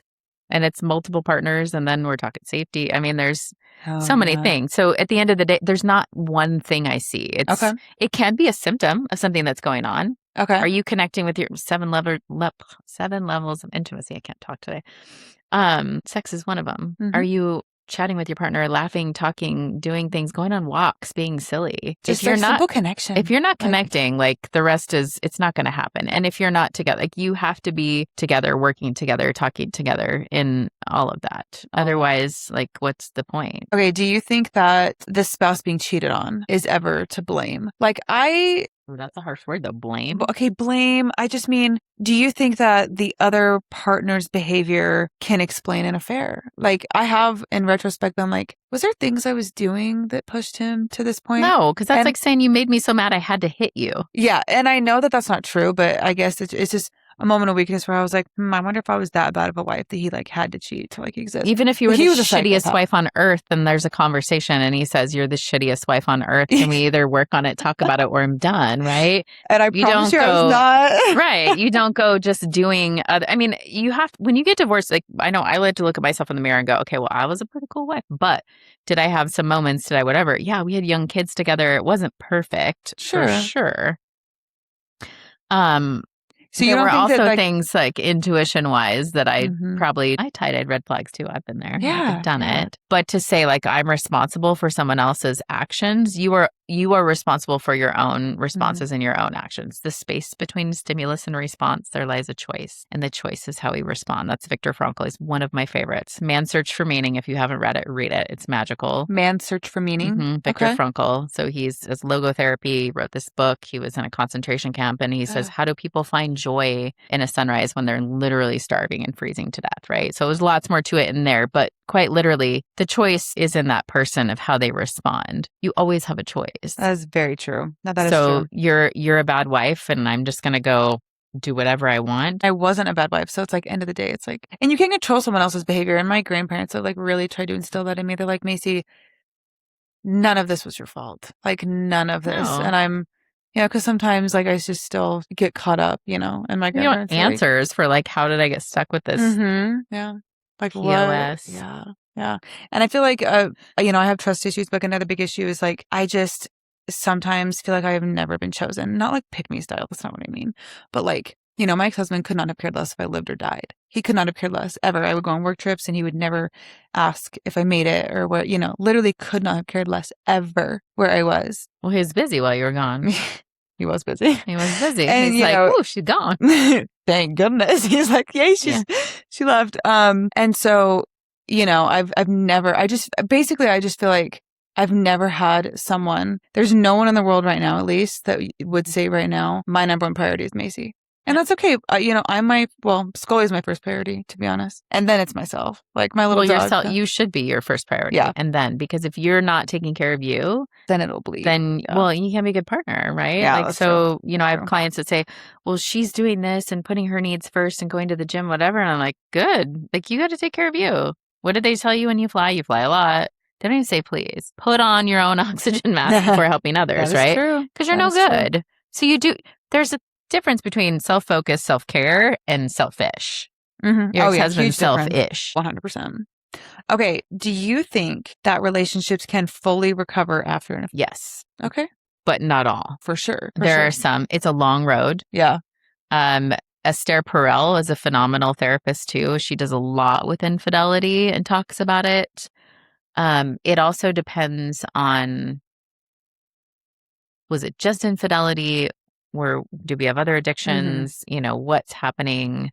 and it's multiple partners, and then we're talking safety. I mean, there's so Oh, many yeah. things. So at the end of the day, there's not one thing I see. Okay. It can be a symptom of something that's going on. Okay. Are you connecting with your 7 levels of intimacy? I can't talk today. Sex is one of them. Mhm. Are you chatting with your partner, laughing, talking, doing things, going on walks, being silly? Just If you're not simple connection. If you're not Like- connecting, like the rest it's not going to happen. And if you're not together, like you have to be together, working together, talking together in all of that. Otherwise, like what's the point? Okay, do you think that the spouse being cheated on is ever to blame? Like Oh, that's a harsh word though. Blame. okay, blame. I just mean, do you think that the other partner's behavior can explain an affair? Like I have in retrospect been like, was there things I was doing that pushed him to this point? No, because that's And- like saying you made me so mad I had to hit you. Yeah, and I know that that's not true, but I guess it's just a moment of weakness where I was like, I wonder if I was that bad of a wife that he like had to cheat to like exist. Even if you were He the was a shittiest psychopath. wife on earth, then there's a conversation and he says, you're the shittiest wife on earth. Can we either work on it, talk about it, or I'm done, right? And I You promise don't you I go- was not. Right. You don't go just doing I mean, you have, when you get divorced, like I know I like to look at myself in the mirror and go, okay, well, I was a pretty cool wife, but did I have some moments? Did I whatever? Yeah, we had young kids together. It wasn't perfect for sure. So you there don't were think also that, like, things like intuition wise that I Mhm. I tied red flags too. I've been there. Yeah, I've done yeah. it. But to say like I'm responsible for someone else's actions, you are responsible for your own responses and your own actions. The space between stimulus and response, there lies a choice. And the choice is how we respond. That's Viktor Frankl. He's one of my favorites. Man's Search for Meaning. If you haven't read it, read it. It's magical. Man's Search for Meaning. Viktor Okay. Frankl. So he's as logotherapy, wrote this book. He was in a concentration camp and he says, how do people find joy in a sunrise when they're literally starving and freezing to death, right? So there's lots more to it in there, but quite literally, the choice is in that person of how they respond. You always have a choice. That is very true. No, that is So true. you're a bad wife and I'm just going to go do whatever I want. I wasn't a bad wife. So it's like end of the day, it's like, and you can't control someone else's behavior. And my grandparents have like really tried to instill that in me. They're like, Macy, none of this was your fault. Like none of this. No. And I'm, because sometimes like I just still get caught up, and my You want grandparents are like, answers for like, how did I get stuck with this? yeah. Like what? POS. Yeah. Yeah. And I feel like, I have trust issues, but another big issue is like, I just sometimes feel like I have never been chosen. Not like pick me style. That's not what I mean. But like, my ex-husband could not have cared less if I lived or died. He could not have cared less ever. I would go on work trips and he would never ask if I made it or where, literally could not have cared less ever where I was. Well, he was busy while you were gone. He was busy. He was busy. And, He's like, oh, she's gone. Thank goodness. He's like, yay, she left. And so, I just feel like I've never had someone, there's no one in the world right now, at least, that would say right now, my number one priority is Macy. And that's okay. Scully is my first priority, to be honest. And then it's myself. Like my little dog. You should be your first priority. Yeah. And then, because if you're not taking care of you, then it'll bleed. Then, you can't be a good partner, right? Yeah, like, that's so, true. I have clients that say, well, she's doing this and putting her needs first and going to the gym, whatever. And I'm like, good. Like, you got to take care of you. What did they tell you when you fly? You fly a lot. They don't even say, please put on your own oxygen mask before helping others, That is right? true. Because you're That no is true. good. So there's a difference between self-focus, self-care, and selfish. Mm-hmm. Your Oh, yeah, ex-husband's huge difference. selfish. 100%. Okay. Do you think that relationships can fully recover after an affair? Yes, Okay. but not all. For sure. There are some. It's a long road. Yeah. Esther Perel is a phenomenal therapist too. She does a lot with infidelity and talks about it. It also depends on, was it just infidelity? Or do we have other addictions? What's happening,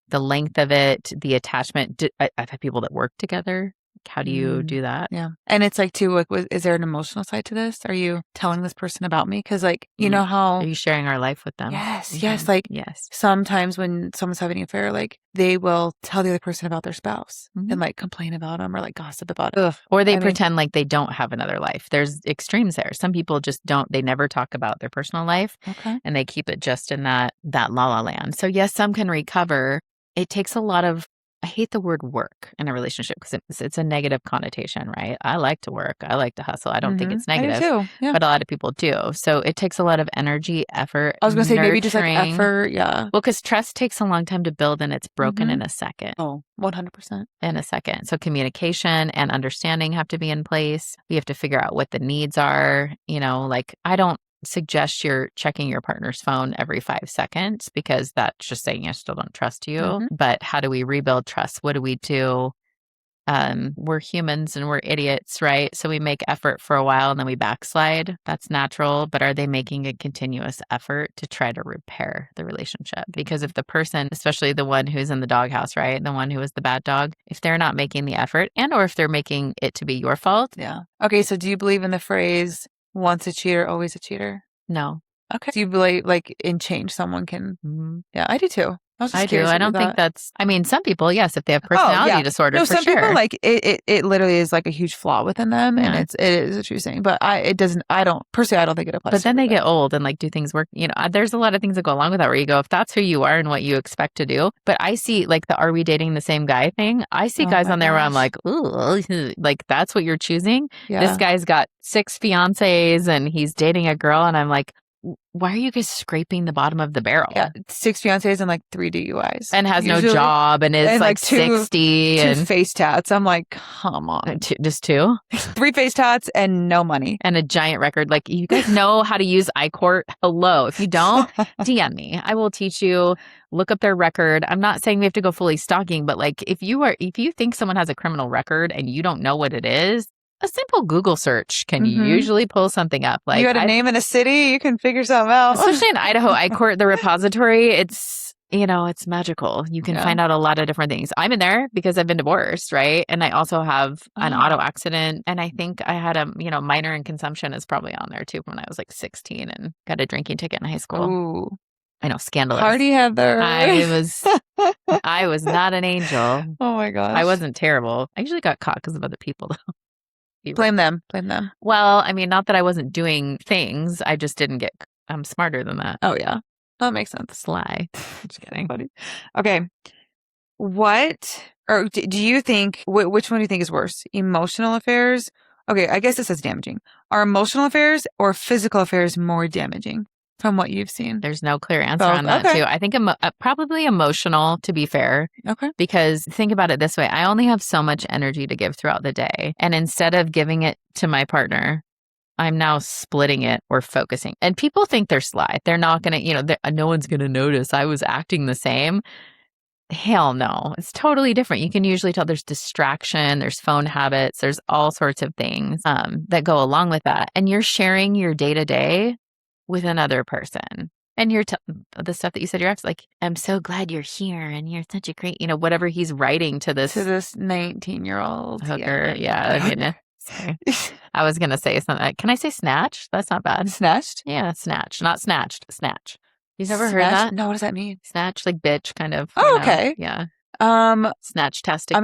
the length of it, the attachment. I've had people that work together. How do you do that? Yeah. And it's like, too, like, is there an emotional side to this? Are you telling this person about me? Because, like, you know how. Are you sharing our life with them? Yes. Yes. Like, yes. Sometimes when someone's having an affair, like, they will tell the other person about their spouse and, like, complain about them or, like, gossip about it. Or they pretend like they don't have another life. There's extremes there. Some people just don't. They never talk about their personal life. Okay. And they keep it just in that la la land. So, yes, some can recover. It takes a lot of I hate the word work in a relationship because it's a negative connotation, right? I like to work. I like to hustle. I don't think it's I do negative, too. Yeah. but a lot of people do. So it takes a lot of energy, effort. I was going to say maybe just like nurturing. effort. Yeah. Well, because trust takes a long time to build and it's broken in a second. Oh, 100%. In a second. So communication and understanding have to be in place. We have to figure out what the needs are. Like I don't suggest you're checking your partner's phone every 5 seconds because that's just saying I still don't trust you. But how do we rebuild trust? What do we do? We're humans and we're idiots, right? So we make effort for a while and then we backslide. That's natural. But are they making a continuous effort to try to repair the relationship? Because if the person, especially the one who's in the doghouse, right? The one who is the bad dog, if they're not making the effort and or if they're making it to be your fault. Yeah. Okay. So do you believe in the phrase, once a cheater, always a cheater? No. Okay. Do you believe like in change someone can? Yeah, I do too. I do. I don't think that's, some people, yes, if they have personality disorder, no, for some sure. people like it literally is like a huge flaw within them and it is a true thing. But I don't think it applies. But then they get old and like do things work. There's a lot of things that go along with that where you go, if that's who you are and what you expect to do. But I see like the are we dating the same guy thing? I see guys on there where I'm like, ooh, like that's what you're choosing. Yeah. This guy's got 6 fiancés and he's dating a girl and I'm like, why are you guys scraping the bottom of the barrel? Yeah, 6 fiancés and like 3 DUIs. And has no job and is like 60 two and face tats. I'm like, come on. Just 2? 3 face tats and no money. And a giant record. Like, you guys know how to use iCourt? Hello. If you don't, DM me. I will teach you. Look up their record. I'm not saying we have to go fully stalking, but like if you think someone has a criminal record and you don't know what it is, a simple Google search can usually pull something up. Like you got a name in a city, you can figure something out. Especially in Idaho, iCourt, the repository, it's magical. You can find out a lot of different things. I'm in there because I've been divorced, right? And I also have an auto accident. And I think I had a, minor in consumption is probably on there too when I was like 16 and got a drinking ticket in high school. Ooh. I know, scandalous. Party Heather. I was not an angel. Oh my gosh. I wasn't terrible. I usually got caught because of other people though. Blame them. Well, not that I wasn't doing things. I just didn't get, I'm smarter than that. Oh, yeah. That makes sense. Sly. Just kidding. Buddy. Okay. Do you think, which one do you think is worse? Emotional affairs? Okay, I guess this is damaging. Are emotional affairs or physical affairs more damaging from what you've seen? There's no clear answer on that too. I think probably emotional, to be fair. Okay. Because think about it this way. I only have so much energy to give throughout the day. And instead of giving it to my partner, I'm now splitting it or focusing. And people think they're sly. They're not going to, no one's going to notice I was acting the same. Hell no. It's totally different. You can usually tell there's distraction, there's phone habits, there's all sorts of things that go along with that. And you're sharing your day-to-day with another person. And you're the stuff that you said your ex, like, I'm so glad you're here and you're such a great, whatever he's writing to this 19-year-old hooker. Yeah. I was going to say something like, can I say snatch? That's not bad. Snatched? Yeah, snatch. Not snatched, snatch. You've never heard that? No, what does that mean? Snatch, like bitch, kind of. Oh, okay. Yeah. Snatch tastic.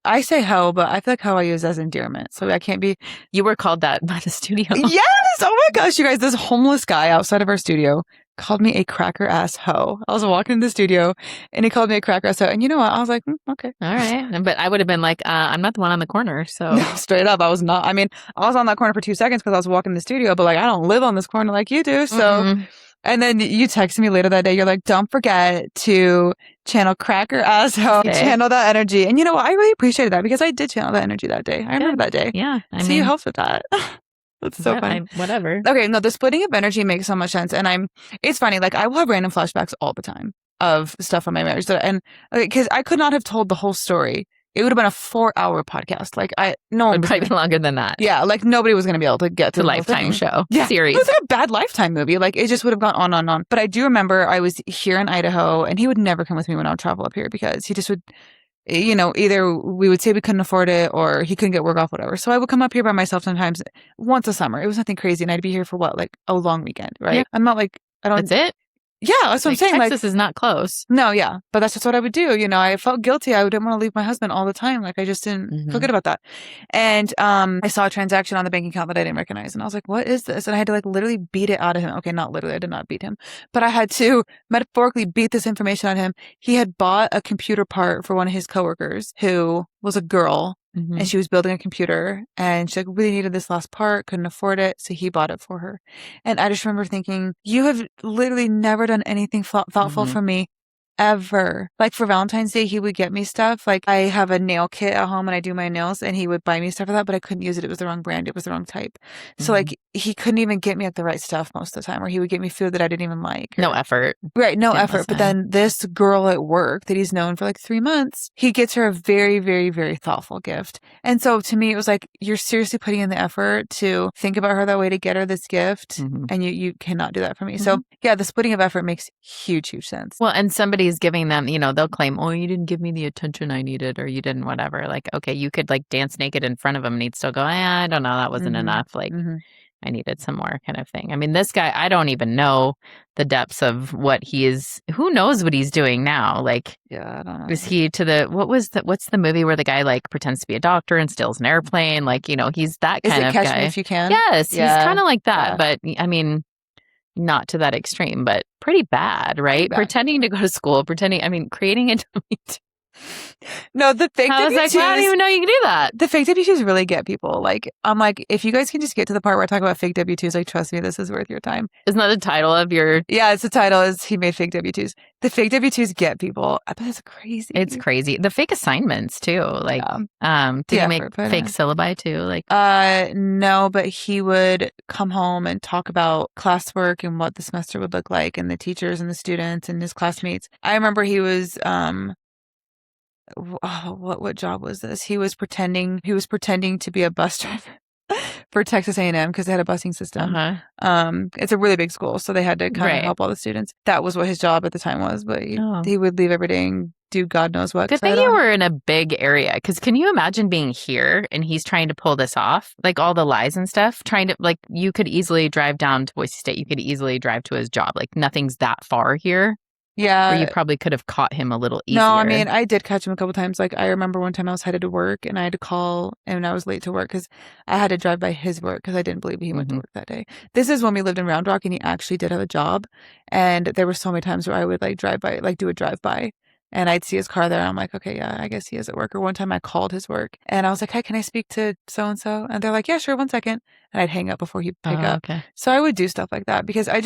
I say hoe, but I feel like hoe I use as endearment. So I can't be. You were called that by the studio. Yes! Oh my gosh, you guys, this homeless guy outside of our studio called me a cracker ass hoe. I was walking in the studio and he called me a cracker ass hoe. And you know what? I was like, okay. All right. But I would have been like, I'm not the one on the corner. So no, straight up, I was not. I was on that corner for 2 seconds because I was walking in the studio, but like, I don't live on this corner like you do. So, and then you texted me later that day. You're like, don't forget to channel cracker ass hoe, channel that energy. And you know what? I really appreciated that because I did channel that energy that day. I remember that day. Yeah. You helped with that. That's so funny. Whatever. Okay, no, the splitting of energy makes so much sense. And it's funny, like I will have random flashbacks all the time of stuff from my marriage. Because I could not have told the whole story. It would have been a 4-hour podcast. Like no one would probably be longer than that. Yeah, like nobody was going to be able to get to the Lifetime show series. It was like a bad Lifetime movie. Like it just would have gone on and on. But I do remember I was here in Idaho and he would never come with me when I would travel up here because he just would, either we would say we couldn't afford it or he couldn't get work off, whatever. So I would come up here by myself sometimes once a summer. It was nothing crazy. And I'd be here for like a long weekend, right? Yeah. I'm not like, I don't. That's it? Yeah, that's what I'm saying. Texas is not close. No, yeah. But that's just what I would do. You know, I felt guilty. I didn't want to leave my husband all the time. Like, I just didn't feel good about that. And I saw a transaction on the bank account that I didn't recognize. And I was like, what is this? And I had to like literally beat it out of him. Okay, not literally. I did not beat him. But I had to metaphorically beat this information out of him. He had bought a computer part for one of his coworkers who was a girl. And she was building a computer and she like, really needed this last part, couldn't afford it. So he bought it for her. And I just remember thinking, you have literally never done anything thoughtful for me ever. Like for Valentine's Day, he would get me stuff. Like I have a nail kit at home and I do my nails and he would buy me stuff for that, but I couldn't use it. It was the wrong brand. It was the wrong type. So like he couldn't even get me at the right stuff most of the time, or he would get me food that I didn't even like. No effort. Right. No effort. But then this girl at work that he's known for like 3 months, he gets her a very, very, very thoughtful gift. And so to me, it was like, you're seriously putting in the effort to think about her that way to get her this gift. And you cannot do that for me. So yeah, the splitting of effort makes huge sense. Well, and somebody's giving them, you know, they'll claim, oh, you didn't give me the attention I needed, or you didn't whatever. Like, okay, you could like dance naked in front of him and he'd still go, I don't know, that wasn't enough. Like, I needed some more kind of thing. I mean, this guy, I don't even know the depths of what he is. Who knows what he's doing now? Like, yeah, I don't know. Is he to the, what's the movie where the guy like pretends to be a doctor and steals an airplane? Like, you know, he's that kind of guy. Is it Catch Me If You Can? Yes, he's kind of like that. But I mean, not to that extreme, but pretty bad, right? Pretending to go to school, creating a No, the fake I was like, I don't even know you can do that. The fake W-2s really get people. Like, I'm like, if you guys can just get to the part where I talk about fake W-2s, like, trust me, this is worth your time. Isn't that the title of your... Yeah, it's the title is He Made Fake W-2s. The fake W-2s get people. I bet it's crazy. It's crazy. The fake assignments, too. Like, did you make fake syllabi, too? Like, no, but he would come home and talk about classwork and what the semester would look like and the teachers and the students and his classmates. I remember he was... what job was this? He was pretending to be a bus driver for Texas A&M because they had a busing system. It's a really big school, so they had to kind of help all the students. That was what his job at the time was, but he would leave every day and do God knows what. Good thing you were in a big area, because can you imagine being here and he's trying to pull this off? Like all the lies and stuff, trying to, like, you could easily drive down to Boise State. You could easily drive to his job. Like nothing's that far here. Yeah. Or you probably could have caught him a little easier. No, I mean, I did catch him a couple times. Like, I remember one time I was headed to work and I had to call and I was late to work because I had to drive by his work because I didn't believe he went to work that day. This is when we lived in Round Rock and he actually did have a job. And there were so many times where I would like drive by, like do a drive by. And I'd see his car there. And I'm like, okay, yeah, I guess he is at work. Or one time I called his work and I was like, hey, can I speak to so-and-so? And they're like, yeah, sure, 1 second. And I'd hang up before he'd pick up. Okay. So I would do stuff like that because I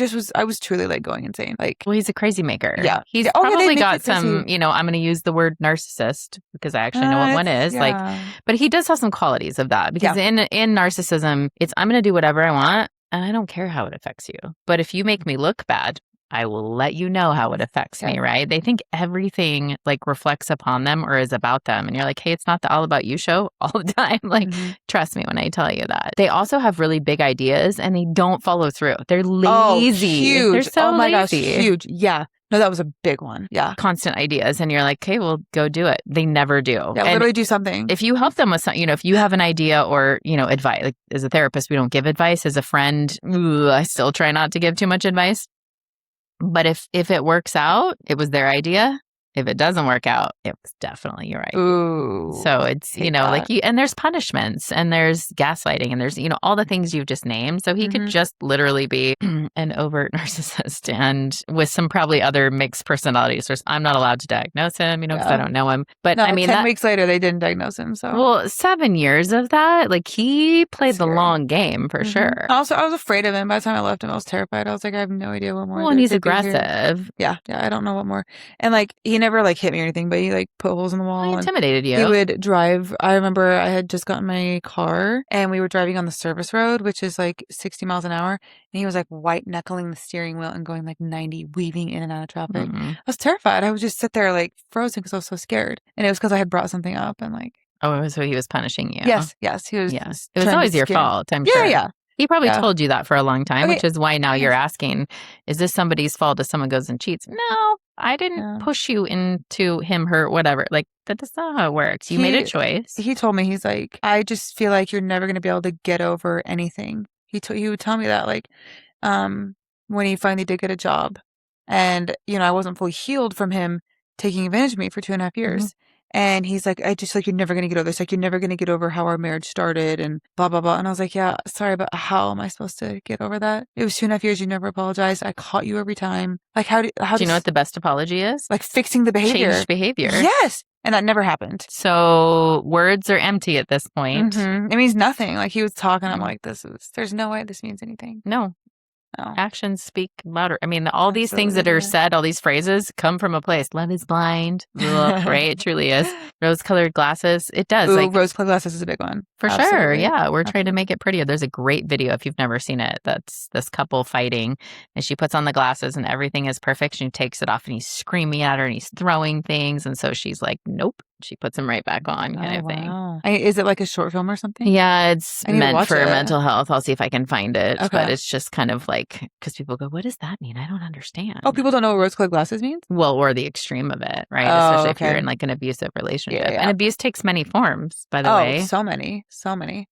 was truly like going insane. Like, well, he's a crazy maker. Yeah. He's probably got some, you know, I'm going to use the word narcissist because I actually know what one is. Yeah. Like, but he does have some qualities of that because in narcissism, it's, I'm going to do whatever I want and I don't care how it affects you. But if you make me look bad, I will let you know how it affects me, right? They think everything like reflects upon them or is about them. And you're like, hey, it's not the all about you show all the time. Like, trust me when I tell you that. They also have really big ideas and they don't follow through. They're lazy. Oh, huge. They're so lazy. Gosh, huge. Yeah. No, that was a big one. Yeah. Constant ideas. And you're like, okay, well, go do it. They never do. Yeah, and literally do something. If you help them with something, you know, if you have an idea or, you know, advice, like as a therapist, we don't give advice. As a friend, I still try not to give too much advice. But if it works out, it was their idea. If it doesn't work out, it was definitely your idea. Ooh. So it's, you know, like and there's punishments and there's gaslighting and there's, you know, all the things you've just named. So he could just literally be an overt narcissist and with some probably other mixed personalities. I'm not allowed to diagnose him, you know, because I don't know him. But no, I mean, 10 weeks later, they didn't diagnose him. So, well, 7 years of that, like he played the long game for sure. Also, I was afraid of him. By the time I left him, I was terrified. I was like, I have no idea what more. Well, and he's aggressive. Yeah. I don't know what more. And like, he never like hit me or anything, but he like put holes in the wall. He intimidated you. He would drive. I remember I had just gotten my car and we were driving on the service road, which is like 60 miles an hour. And he was like white knuckling the steering wheel and going like 90, weaving in and out of traffic. I was terrified. I would just sit there like frozen because I was so scared. And it was because I had brought something up and like. Oh, so he was punishing you. Yes. He was. Yeah. It was always your fault, I'm sure. Yeah. He probably told you that for a long time, which is why now you're asking, is this somebody's fault if someone goes and cheats? No, I didn't push you into him, her, whatever. Like, that's not how it works. You made a choice. He told me, he's like, I just feel like you're never going to be able to get over anything. He would tell me that, like, when he finally did get a job. And, I wasn't fully healed from him taking advantage of me for 2.5 years. And he's like, I just like, you're never going to get over this. Like, you're never going to get over how our marriage started and blah, blah, blah. And I was like, yeah, sorry, but how am I supposed to get over that? It was 2.5 years. You never apologized. I caught you every time. Like, do you know what the best apology is? Like fixing the behavior. Change behavior. Yes. And that never happened. So words are empty at this point. It means nothing. Like he was talking. I'm like, there's no way this means anything. No. Actions speak louder. I mean, all these things that are said, all these phrases come from a place. Love is blind. Look, right? It truly is. Rose-colored glasses. It does. Ooh, rose-colored glasses is a big one. For sure. Yeah. We're trying to make it prettier. There's a great video if you've never seen it. That's this couple fighting and she puts on the glasses and everything is perfect. She takes it off and he's screaming at her and he's throwing things. And so she's like, nope. She puts them right back on kind of thing. Is it like a short film or something? Yeah, it's meant for mental health. I'll see if I can find it. Okay. But it's just kind of like, because people go, what does that mean? I don't understand. Oh, people don't know what rose-colored glasses means? Well, or the extreme of it, right? Especially if you're in like an abusive relationship. Yeah. And abuse takes many forms, by the way. Oh, so many.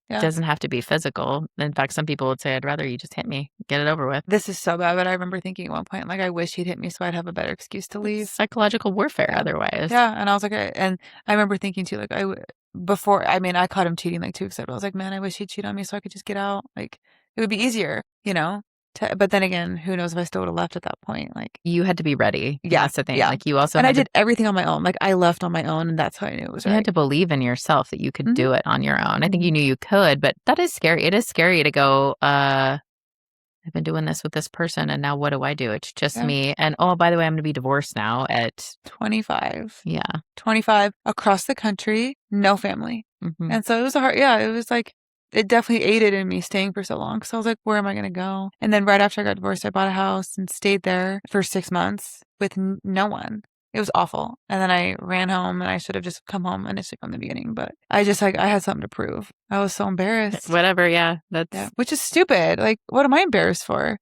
Yeah. It doesn't have to be physical. In fact, some people would say, I'd rather you just hit me, get it over with. This is so bad, but I remember thinking at one point, like, I wish he'd hit me so I'd have a better excuse to leave. It's psychological warfare otherwise. Yeah, and I was like, and I remember thinking too, like, I caught him cheating like 2 weeks ago. I was like, man, I wish he'd cheat on me so I could just get out. Like, it would be easier, but then again, who knows if I still would have left at that point. Like, you had to be ready. Yeah. That's the thing. Yeah. Like, you also and I did everything on my own. Like, I left on my own, and that's how I knew it was right. You had to believe in yourself that you could do it on your own. I think you knew you could, but that is scary. It is scary to go, I've been doing this with this person, and now what do I do? It's just me. And oh, by the way, I'm going to be divorced now at 25. Yeah. 25, across the country, no family. And so it was it was like, it definitely aided in me staying for so long. Because I was like, where am I going to go? And then right after I got divorced, I bought a house and stayed there for 6 months with no one. It was awful. And then I ran home and I should have just come home initially from the beginning. But I just I had something to prove. I was so embarrassed. Whatever. Yeah. Which is stupid. Like, what am I embarrassed for?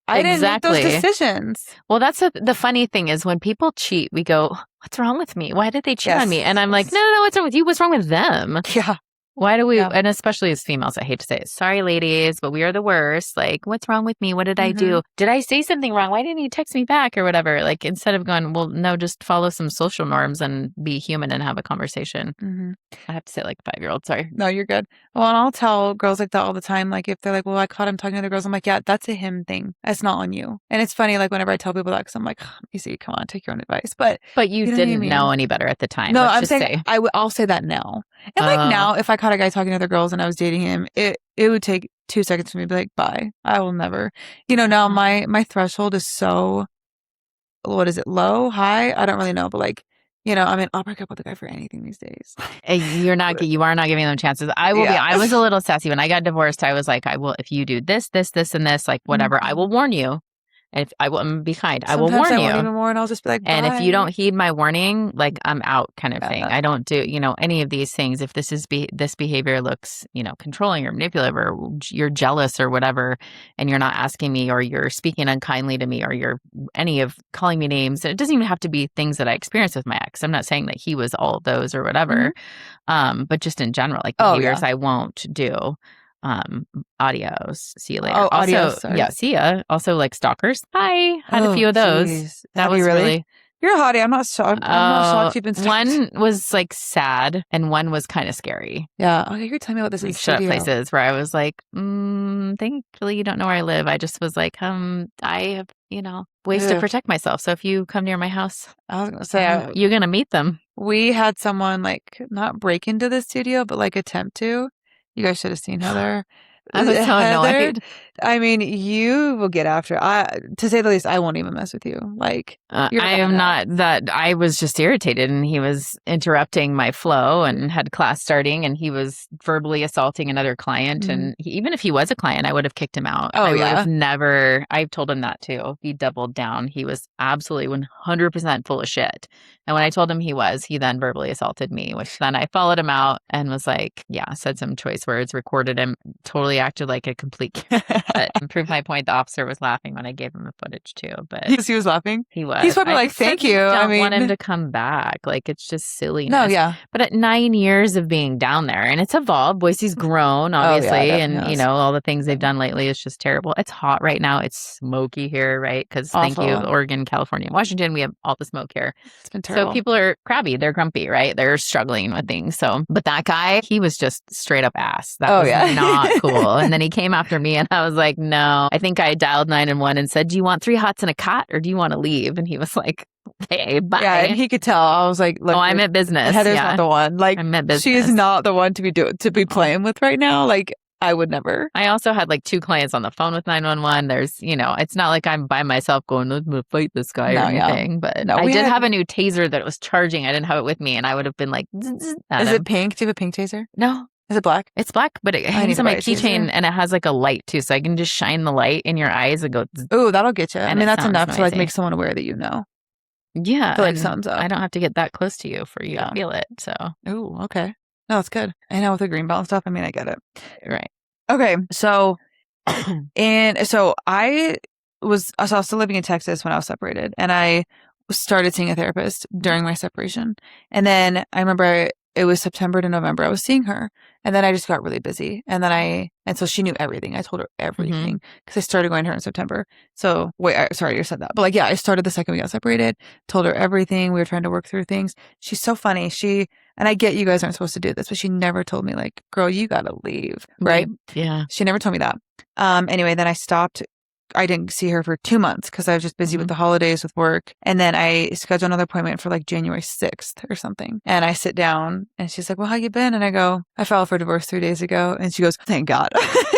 I didn't make those decisions. Well, that's the funny thing is when people cheat, we go, what's wrong with me? Why did they cheat on me? And I'm like, no, what's wrong with you? What's wrong with them? Yeah. Why do we, and especially as females, I hate to say it, sorry, ladies, but we are the worst. Like, what's wrong with me? What did I do? Did I say something wrong? Why didn't you text me back or whatever? Like, instead of going, well, no, just follow some social norms and be human and have a conversation. I have to say it like a 5-year-old. Sorry. No, you're good. Well, and I'll tell girls like that all the time. Like, if they're like, well, I caught him talking to other girls, I'm like, yeah, that's a him thing. That's not on you. And it's funny, like, whenever I tell people that, because I'm like, you see, come on, take your own advice. But you didn't know any better at the time. No, I'm saying, I'll say that now. And like now, if I caught a guy talking to other girls and I was dating him, it would take 2 seconds for me to be like, bye. I will never. Now my threshold is so, what is it, low, high? I don't really know, but like, I'll break up with a guy for anything these days. You are not giving them chances. I will be. I was a little sassy when I got divorced. I was like, I will, if you do this, this, this, and this, like whatever, I will warn you. If I will be kind, I will warn you. I won't even warn. I'll just be like, bye. And if you don't heed my warning, like I'm out kind of thing. I don't do, any of these things. If this is this behavior looks, controlling or manipulative or you're jealous or whatever, and you're not asking me or you're speaking unkindly to me or you're any of calling me names, it doesn't even have to be things that I experienced with my ex. I'm not saying that he was all of those or whatever, but just in general, like behaviors I won't do. Adios. See you later. Oh, adios. Sorry. Yeah, see ya. Also, like stalkers. Hi. Had a few of those. Geez. That was really. You're a hottie. I'm not shocked. I'm not shocked you've been stalked. One was like sad, and one was kind of scary. Yeah. Okay, you're telling me about this in shut up places where I was like, thankfully you don't know where I live. I just was like, I have, ways to protect myself. So if you come near my house, I was gonna say you're gonna meet them. We had someone like not break into the studio, but like attempt to. You guys should have seen Heather. I was so annoyed. I mean, you will get after. To say the least, I won't even mess with you. Like, I am not that. I was just irritated, and he was interrupting my flow, and had class starting, and he was verbally assaulting another client. And even if he was a client, I would have kicked him out. I would have never. I've told him that too. He doubled down. He was absolutely 100% full of shit. And when I told him he then verbally assaulted me, which then I followed him out and was like, said some choice words, recorded him totally acted like a complete but to prove my point, the officer was laughing when I gave him the footage too. But he was laughing. He was. He's probably like, thank you. I don't want him to come back. Like, it's just silliness. No, yeah. But at 9 years of being down there, and it's evolved. Boise's grown, obviously, and you know all the things they've done lately is just terrible. It's hot right now. It's smoky here, right? Because thank you, Oregon, California, and Washington, we have all the smoke here. It's been terrible. So people are crabby. They're grumpy, right? They're struggling with things. So, but that guy, he was just straight up ass. That was not cool. And then he came after me, and I was like, no. I think I dialed 911 and said, "Do you want 3 hots and a cot, or do you want to leave?" And he was like, "Hey, bye." Yeah, and he could tell. I was like, "Look, I'm at business. Heather's not the one. Like, I'm at business. She is not the one to be playing with right now. Like, I would never." I also had like 2 clients on the phone with 911. There's, it's not like I'm by myself going, "Let's fight this guy," or anything. But I did have a new taser that was charging. I didn't have it with me, and I would have been like, "Is it pink? Do you have a pink taser?" No. Is it black? It's black, but it hangs on my keychain, and it has like a light too, so I can just shine the light in your eyes and go. Oh, that'll get you. I mean, that's enough to like noisy. make someone aware that you know. Yeah, like thumbs up. I don't have to get that close to you for you to feel it. So. Oh, okay. No, that's good. I know with the green belt and stuff. I mean, I get it. Right. Okay, so I was still living in Texas when I was separated, and I started seeing a therapist during my separation, and then I remember it was September to November. I was seeing her, and then I just got really busy, and so she knew everything. I told her everything because I started going to her in September. So sorry, you said that, but like, yeah, I started the second we got separated. Told her everything. We were trying to work through things. She's so funny. And I get you guys aren't supposed to do this, but she never told me like, "Girl, you gotta leave," right? Yeah. She never told me that. Anyway, then I stopped. I didn't see her for 2 months because I was just busy with the holidays with work. And then I scheduled another appointment for like January 6th or something. And I sit down and she's like, "Well, how you been?" And I go, "I filed for divorce 3 days ago." And she goes, "Thank God."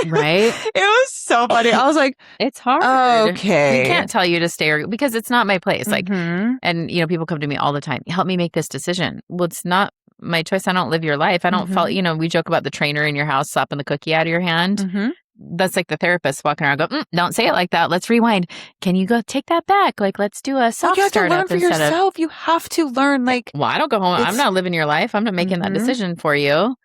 Right? It was so funny. I was like, it's hard. Okay. We can't tell you to stay because it's not my place. Like, and people come to me all the time. "Help me make this decision." Well, it's not my choice. I don't live your life. I don't follow, we joke about the trainer in your house slapping the cookie out of your hand. That's like the therapist walking around go, "Don't say it like that. Let's rewind. Can you go take that back? Like, let's do a soft you have startup to learn for yourself. You have to learn like. Well, I don't go home. I'm not living your life. I'm not making that decision for you.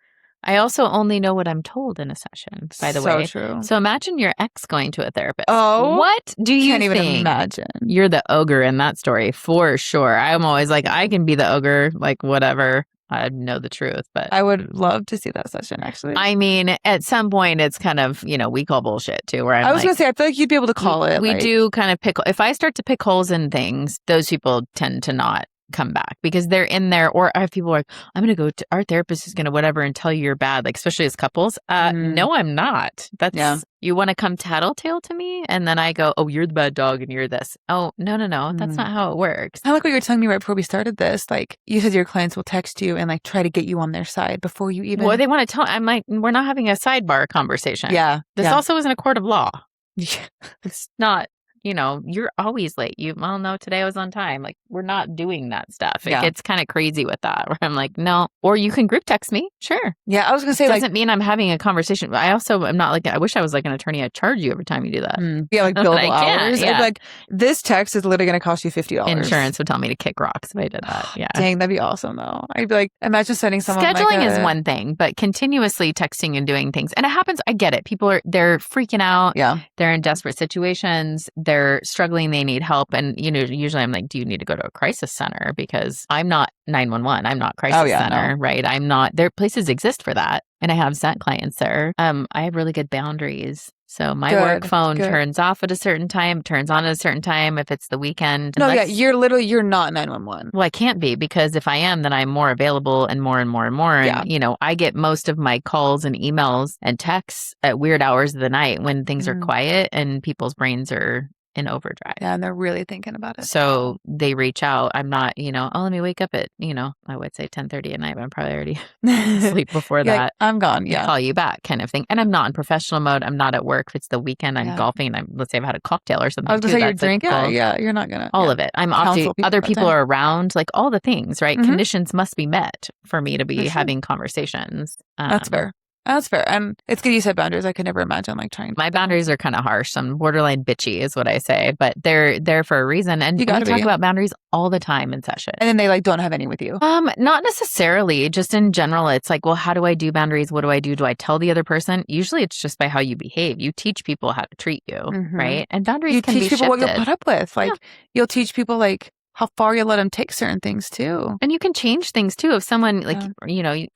I also only know what I'm told in a session, by the way. So true. So imagine your ex going to a therapist. Oh. What do you can't think? even imagine. You're the ogre in that story, for sure. I'm always like, I can be the ogre, like whatever. I know the truth, but I would love to see that session, actually. I mean, at some point, it's kind of, we call bullshit too, where I was going to say, I feel like you'd be able to call it. We do kind of pick, if I start to pick holes in things, those people tend to not come back because they're in there. Or I have people like, "I'm going to go to our therapist is going to whatever and tell you you're bad," like especially as couples. No, I'm not. That's you want to come tattletale to me, and then I go, "Oh, you're the bad dog and you're this." Oh, no, that's not how it works. I like what you were telling me right before we started this. Like you said, your clients will text you and like try to get you on their side before you even. Well, they want to tell. I'm like, we're not having a sidebar conversation. Yeah, this also isn't a court of law. Yeah. It's not. You're always late. No, today I was on time. Like, we're not doing that stuff. It gets kind of crazy with that where I'm like, no. Or you can group text me. Sure. Yeah, I was going to say, doesn't mean I'm having a conversation. I also am not like, I wish I was like an attorney. I'd charge you every time you do that. Yeah, like billable hours. Yeah. Like, this text is literally going to cost you $50. Insurance would tell me to kick rocks if I did that. Yeah. Dang, that'd be awesome though. I'd be like, imagine sending someone scheduling is one thing, but continuously texting and doing things. And it happens. I get it. People they're freaking out. Yeah. They're in desperate situations. They're struggling. They need help. And, usually I'm like, do you need to go to a crisis center? Because I'm not 911. I'm not crisis center, right? I'm not. There places exist for that. And I have sent clients there. I have really good boundaries. So my work phone turns off at a certain time, turns on at a certain time if it's the weekend. No, you're not 911. Well, I can't be because if I am, then I'm more available and more and more and more. Yeah. And, I get most of my calls and emails and texts at weird hours of the night when things are quiet and people's brains are in overdrive. Yeah, and they're really thinking about it. So they reach out. I'm not, let me wake up at, I would say 10:30 at night, but I'm probably already asleep before that. Like, I'm gone. Yeah. Call you back kind of thing. And I'm not in professional mode. I'm not at work. If it's the weekend, I'm golfing. Let's say I've had a cocktail or something. I was going to say you're drinking. Yeah, you're not going to. All of it. I'm off to other people are around, like all the things, right? Conditions must be met for me to be having conversations. That's fair. That's fair. And it's good you said boundaries. I could never imagine like trying. My boundaries are kind of harsh. I'm borderline bitchy is what I say, but they're there for a reason. And You we gotta talk be. about boundaries all the time in session. And then they like don't have any with you. Not necessarily. Just in general, it's like, well, how do I do boundaries? What do I do? Do I tell the other person? Usually it's just by how you behave. You teach people how to treat you, right? And boundaries You can be teach people what shifted. you'll put up with. Like you'll teach people like how far you let them take certain things too. And you can change things too. If someone like,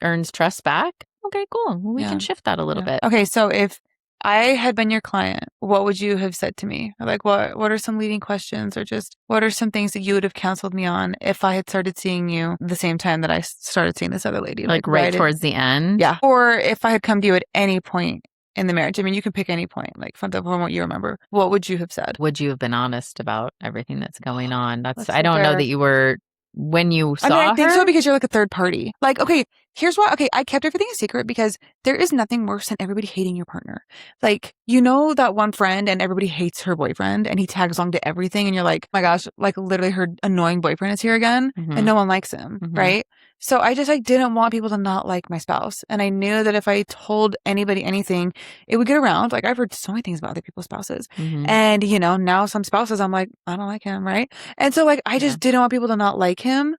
earns trust back, okay, cool. Well, we can shift that a little bit. Okay. So if I had been your client, what would you have said to me? Like, what are some leading questions, or just what are some things that you would have counseled me on if I had started seeing you the same time that I started seeing this other lady? Like right towards the end? Yeah. Or if I had come to you at any point in the marriage. I mean, you can pick any point, like from what you remember. What would you have said? Would you have been honest about everything that's going on? I don't know that you were when you saw her. I think so because you're like a third party. Like, okay, here's why. Okay, I kept everything a secret because there is nothing worse than everybody hating your partner. Like, you know that one friend and everybody hates her boyfriend and he tags along to everything and you're like, oh my gosh, like literally her annoying boyfriend is here again and no one likes him, right? So I just like didn't want people to not like my spouse. And I knew that if I told anybody anything, it would get around. Like I've heard so many things about other people's spouses. And now some spouses, I'm like, I don't like him, right? And so like I just didn't want people to not like him.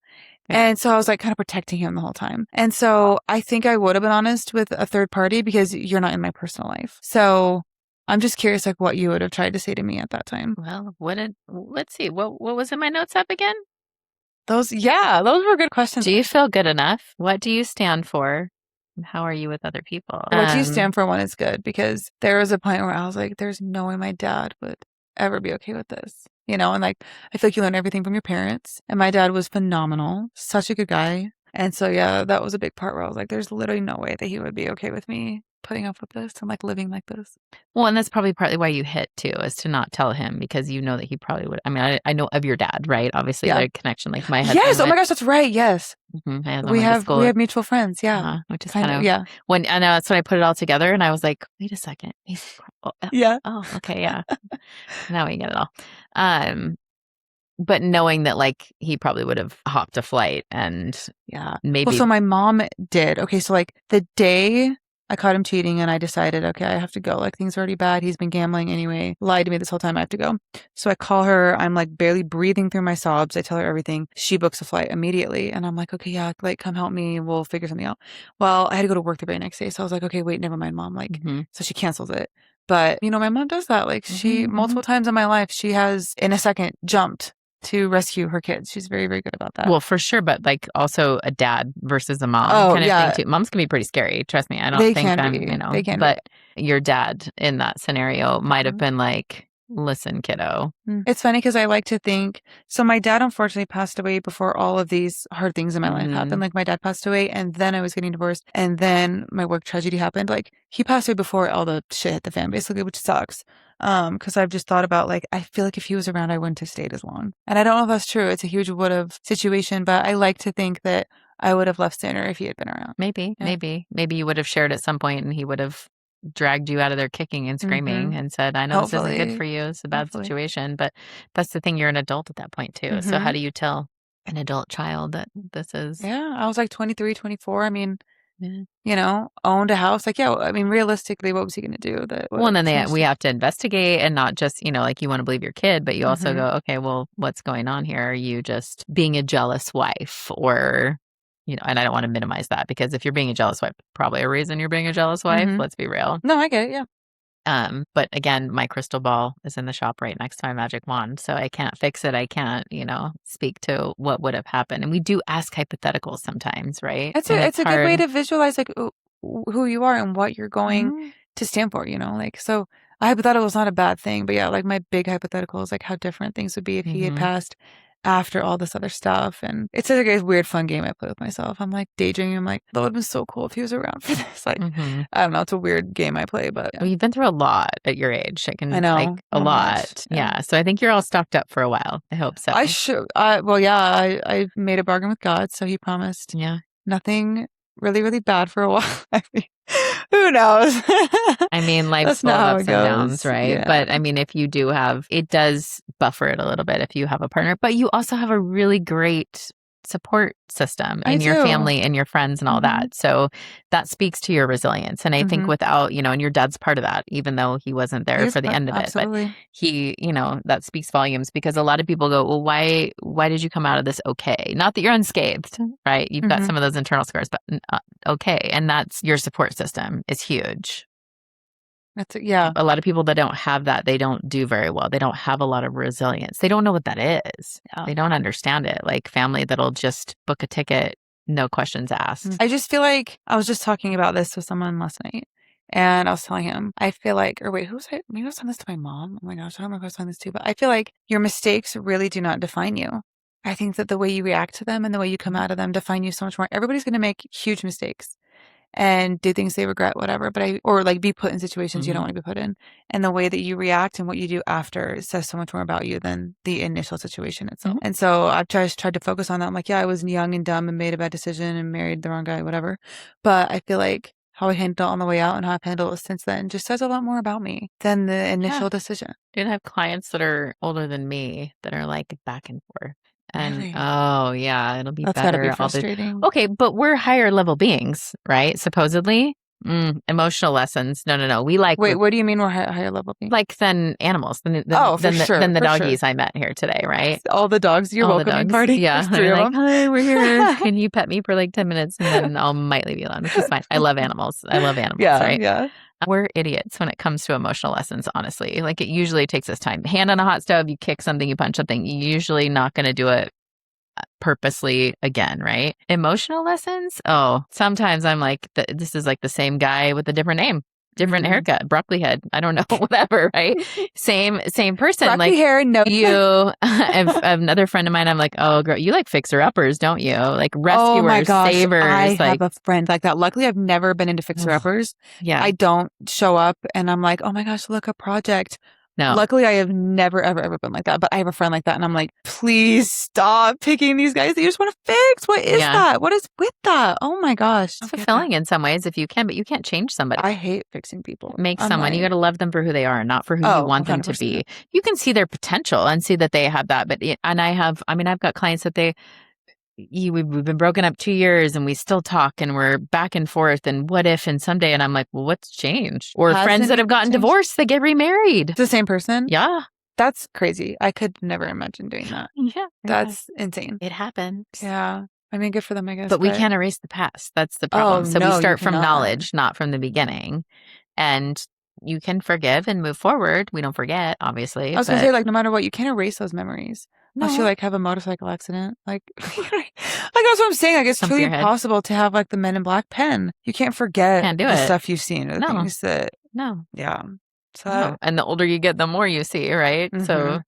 And so I was like kind of protecting him the whole time. And so I think I would have been honest with a third party because you're not in my personal life. So I'm just curious like what you would have tried to say to me at that time. Well, let's see. What was in my notes up again? Those were good questions. Do you feel good enough? What do you stand for? And how are you with other people? What do you stand for one is good because there was a point where I was like, there's no way my dad would ever be okay with this. And like, I feel like you learn everything from your parents. And my dad was phenomenal, such a good guy. And so, yeah, that was a big part where I was like, there's literally no way that he would be okay with me putting up with this and like living like this. Well, and that's probably partly why you hit too, is to not tell him because you know that he probably would. I mean, I know of your dad, right? Obviously, the connection, like my husband. Yes. Oh my gosh, that's right. Yes. We have mutual friends. Yeah. Which is kind of when I know that's when I put it all together and I was like, wait a second. Oh, okay. Yeah. Now we get it all. But knowing that like he probably would have hopped a flight and maybe. Well, so my mom did. Okay. So like the day I caught him cheating and I decided, okay, I have to go. Like things are already bad. He's been gambling anyway. Lied to me this whole time. I have to go. So I call her. I'm like barely breathing through my sobs. I tell her everything. She books a flight immediately. And I'm like, okay, yeah, like come help me. We'll figure something out. Well, I had to go to work the very next day. So I was like, okay, wait, never mind, mom. Like, so she cancels it. But my mom does that. Like she multiple times in my life, she has in a second jumped to rescue her kids. She's very, very good about that. Well, for sure, but like also a dad versus a mom kind of thing too. Moms can be pretty scary. Trust me. I don't think they can but your dad in that scenario might have been like, listen, kiddo. It's funny because I like to think, so my dad unfortunately passed away before all of these hard things in my life happened. Like my dad passed away and then I was getting divorced and then my work tragedy happened. Like he passed away before all the shit hit the fan basically, which sucks. Because I've just thought about like, I feel like if he was around, I wouldn't have stayed as long. And I don't know if that's true. It's a huge would have situation, but I like to think that I would have left sooner if he had been around. Maybe you would have shared at some point and he would have dragged you out of there kicking and screaming and said, I know this isn't good for you. It's a bad situation. But that's the thing. You're an adult at that point too. So how do you tell an adult child that this is? Yeah. I was like 23, 24. I mean, owned a house. Like, I mean, realistically, what was he going to do? And then we have to investigate and not just, like you want to believe your kid, but you also go, okay, well, what's going on here? Are you just being a jealous wife or, and I don't want to minimize that because if you're being a jealous wife, probably a reason you're being a jealous wife. Let's be real. No, I get it. Yeah. But again, my crystal ball is in the shop right next to my magic wand. So I can't fix it. I can't, speak to what would have happened. And we do ask hypotheticals sometimes, right? It's a good way to visualize like who you are and what you're going to stand for, like, so a hypothetical is not a bad thing, but yeah, like my big hypothetical is like how different things would be if he had passed after all this other stuff. And it's like a weird fun game I play with myself. I'm like daydreaming. I'm like, that would have been so cool if he was around for this. Like, I don't know. It's a weird game I play, but well, you've been through a lot at your age. I know like a lot. Yeah. So I think you're all stocked up for a while. I hope so. I should. I made a bargain with God, so he promised. Nothing really, really bad for a while. I mean, who knows? I mean, life's full of ups and downs, right? Yeah. But I mean, if you do have, it does buffer it a little bit if you have a partner, but you also have a really great support system I in your do. family and your friends and all Mhm. that. So that speaks to your resilience. And I think Mhm. without, and your dad's part of that, even though he wasn't there for the end of it, but Absolutely. he, that speaks volumes, because a lot of people go, well, why did you come out of this okay? Not that you're unscathed, right? You've got Mhm. some of those internal scars, but okay. And that's your support system is huge. That's it. Yeah. A lot of people that don't have that, they don't do very well. They don't have a lot of resilience. They don't know what that is. Yeah. They don't understand it. Like family that'll just book a ticket, no questions asked. I just feel like I was just talking about this with someone last night, and I was telling him, I feel like, or wait, who was I? Maybe I was telling this to my mom. Oh my gosh, I don't know if I was telling this to, but I feel like your mistakes really do not define you. I think that the way you react to them and the way you come out of them define you so much more. Everybody's going to make huge mistakes and do things they regret, whatever, or like be put in situations you don't want to be put in. And the way that you react and what you do after says so much more about you than the initial situation itself. And so I've tried to focus on that. I'm like, yeah, I was young and dumb and made a bad decision and married the wrong guy, whatever. But I feel like how I handled it on the way out and how I've handled it since then just says a lot more about me than the initial decision. I have clients that are older than me that are like back and forth. And Really? oh yeah, it'll be That's better. gotta be frustrating. Okay, but we're higher level beings, right? Supposedly. Emotional lessons. No. We like Wait, what do you mean we're higher level beings? like than animals, than the doggies I met here today, right? All the dogs, your All the welcoming dogs. party. Yeah, There's 3 they're of like, them. hi, we're here. Can you pet me for like 10 minutes and then I might leave you alone, which is fine. I love animals. Right? Yeah. We're idiots when it comes to emotional lessons, honestly. Like it usually takes us time. Hand on a hot stove, you kick something, you punch something. You're usually not going to do it purposely again, right? Emotional lessons? Oh, sometimes I'm like, this is like the same guy with a different name. Different haircut, broccoli head. I don't know, whatever, right? Same person. Broccoli like hair, no. you, another friend of mine. I'm like, oh, girl, you like fixer uppers, don't you? Like rescuers, Oh my gosh, savers. I like, have a friend like that. Luckily, I've never been into fixer uppers. Yeah, I don't show up, and I'm like, oh my gosh, look, a project. no. Luckily, I have never, ever been like that. But I have a friend like that, and I'm like, please stop picking these guys that you just want to fix. What is that? What is with that? Oh my gosh. It's fulfilling in some ways if you can, but you can't change somebody. I hate fixing people. Make someone. You got to love them for who they are, not for who you want them to be. You can see their potential and see that they have that. But I've got clients that we've been broken up 2 years and we still talk and we're back and forth and what if and someday, and I'm like, well, what's changed? Or friends that have gotten divorced, they get remarried. It's the same person? Yeah. That's crazy. I could never imagine doing that. Yeah. That's insane. It happens. Yeah. I mean, good for them, I guess. But we can't erase the past. That's the problem. So we start from knowledge, not from the beginning. And you can forgive and move forward. We don't forget, obviously. I was going to say, like, no matter what, you can't erase those memories. No. Unless you, like, have a motorcycle accident. Like that's what I'm saying. Like, it's truly impossible to have, like, the Men in Black pen. You can't forget the stuff you've seen or the things that... No. Yeah. So, and the older you get, the more you see, right? So,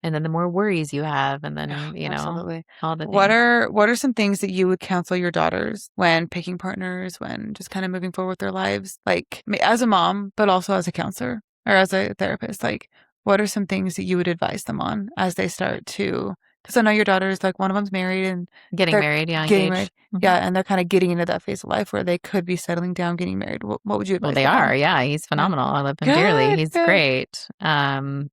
and then the more worries you have, and then, absolutely. all the things. What are some things that you would counsel your daughters when picking partners, when just kind of moving forward with their lives? Like, as a mom, but also as a counselor or as a therapist, like, what are some things that you would advise them on as they start to, because I know your daughters, like one of them's married and getting married, married. Yeah. And they're kind of getting into that phase of life where they could be settling down, getting married. What would you advise? Well, they are. Yeah. He's phenomenal. I love him dearly. He's great.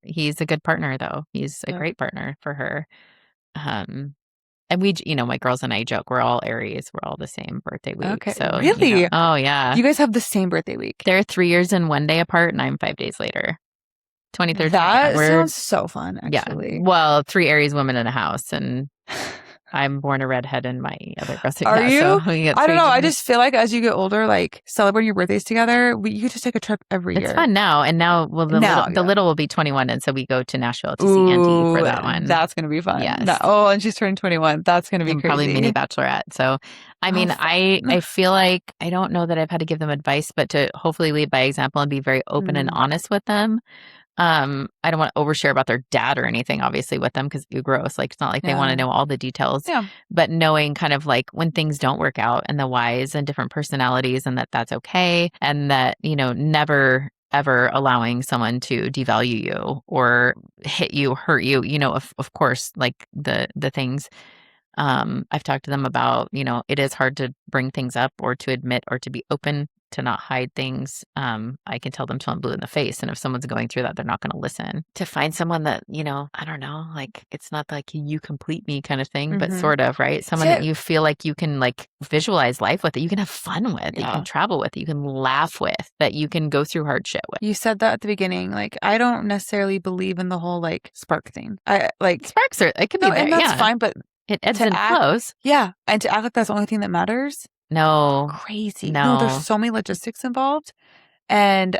He's a good partner though. He's a great partner for her. And we, my girls and I joke, we're all Aries. We're all the same birthday week. Okay. So really? Oh yeah. You guys have the same birthday week. They're 3 years and 1 day apart and I'm 5 days later. 23rd. That sounds so fun, actually. Yeah. Well, 3 Aries women in a house, and I'm born a redhead in my other girls. Are you? So I don't know. I just feel like as you get older, like celebrating your birthdays together, you could just take a trip every year. It's fun now. And now, the little will be 21. And so we go to Nashville to see Auntie for that one. That's going to be fun. Yes. And she's turning 21. That's going to be crazy. Probably mini bachelorette. So, I mean, I feel like, I don't know that I've had to give them advice, but to hopefully lead by example and be very open and honest with them. I don't want to overshare about their dad or anything, obviously, with them because it'd be gross. Like, it's not like they want to know all the details. Yeah. But knowing kind of like when things don't work out and the whys and different personalities and that's okay. And that, never ever allowing someone to devalue you or hit you, hurt you, of course, like the things. I've talked to them about, it is hard to bring things up or to admit or to be open to not hide things. I can tell them till I'm blue in the face. And if someone's going through that, they're not going to listen. To find someone that, I don't know, like it's not like you complete me kind of thing, but sort of, right? Someone that you feel like you can like visualize life with, that you can have fun with, that you can travel with, that you can laugh with, that you can go through hardship with. You said that at the beginning. Like, I don't necessarily believe in the whole like spark thing. I like sparks are, it could be there, and that's fine, but it ebbs and flows. Yeah. And to act like that's the only thing that matters. No. Crazy. No. There's so many logistics involved. And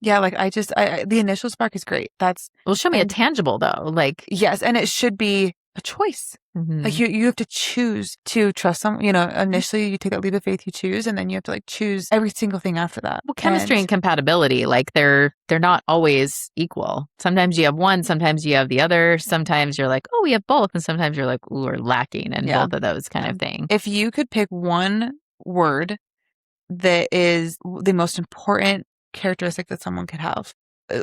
yeah, like the initial spark is great. Well, show me a tangible though. Like, yes, and it should be a choice. Like you have to choose to trust someone. Initially you take that leap of faith, you choose, and then you have to like choose every single thing after that. Well, chemistry and compatibility, like they're not always equal. Sometimes you have one, sometimes you have the other. Sometimes you're like, oh, we have both, and sometimes you're like, ooh, we're lacking in both of those kind of thing. If you could pick one word that is the most important characteristic that someone could have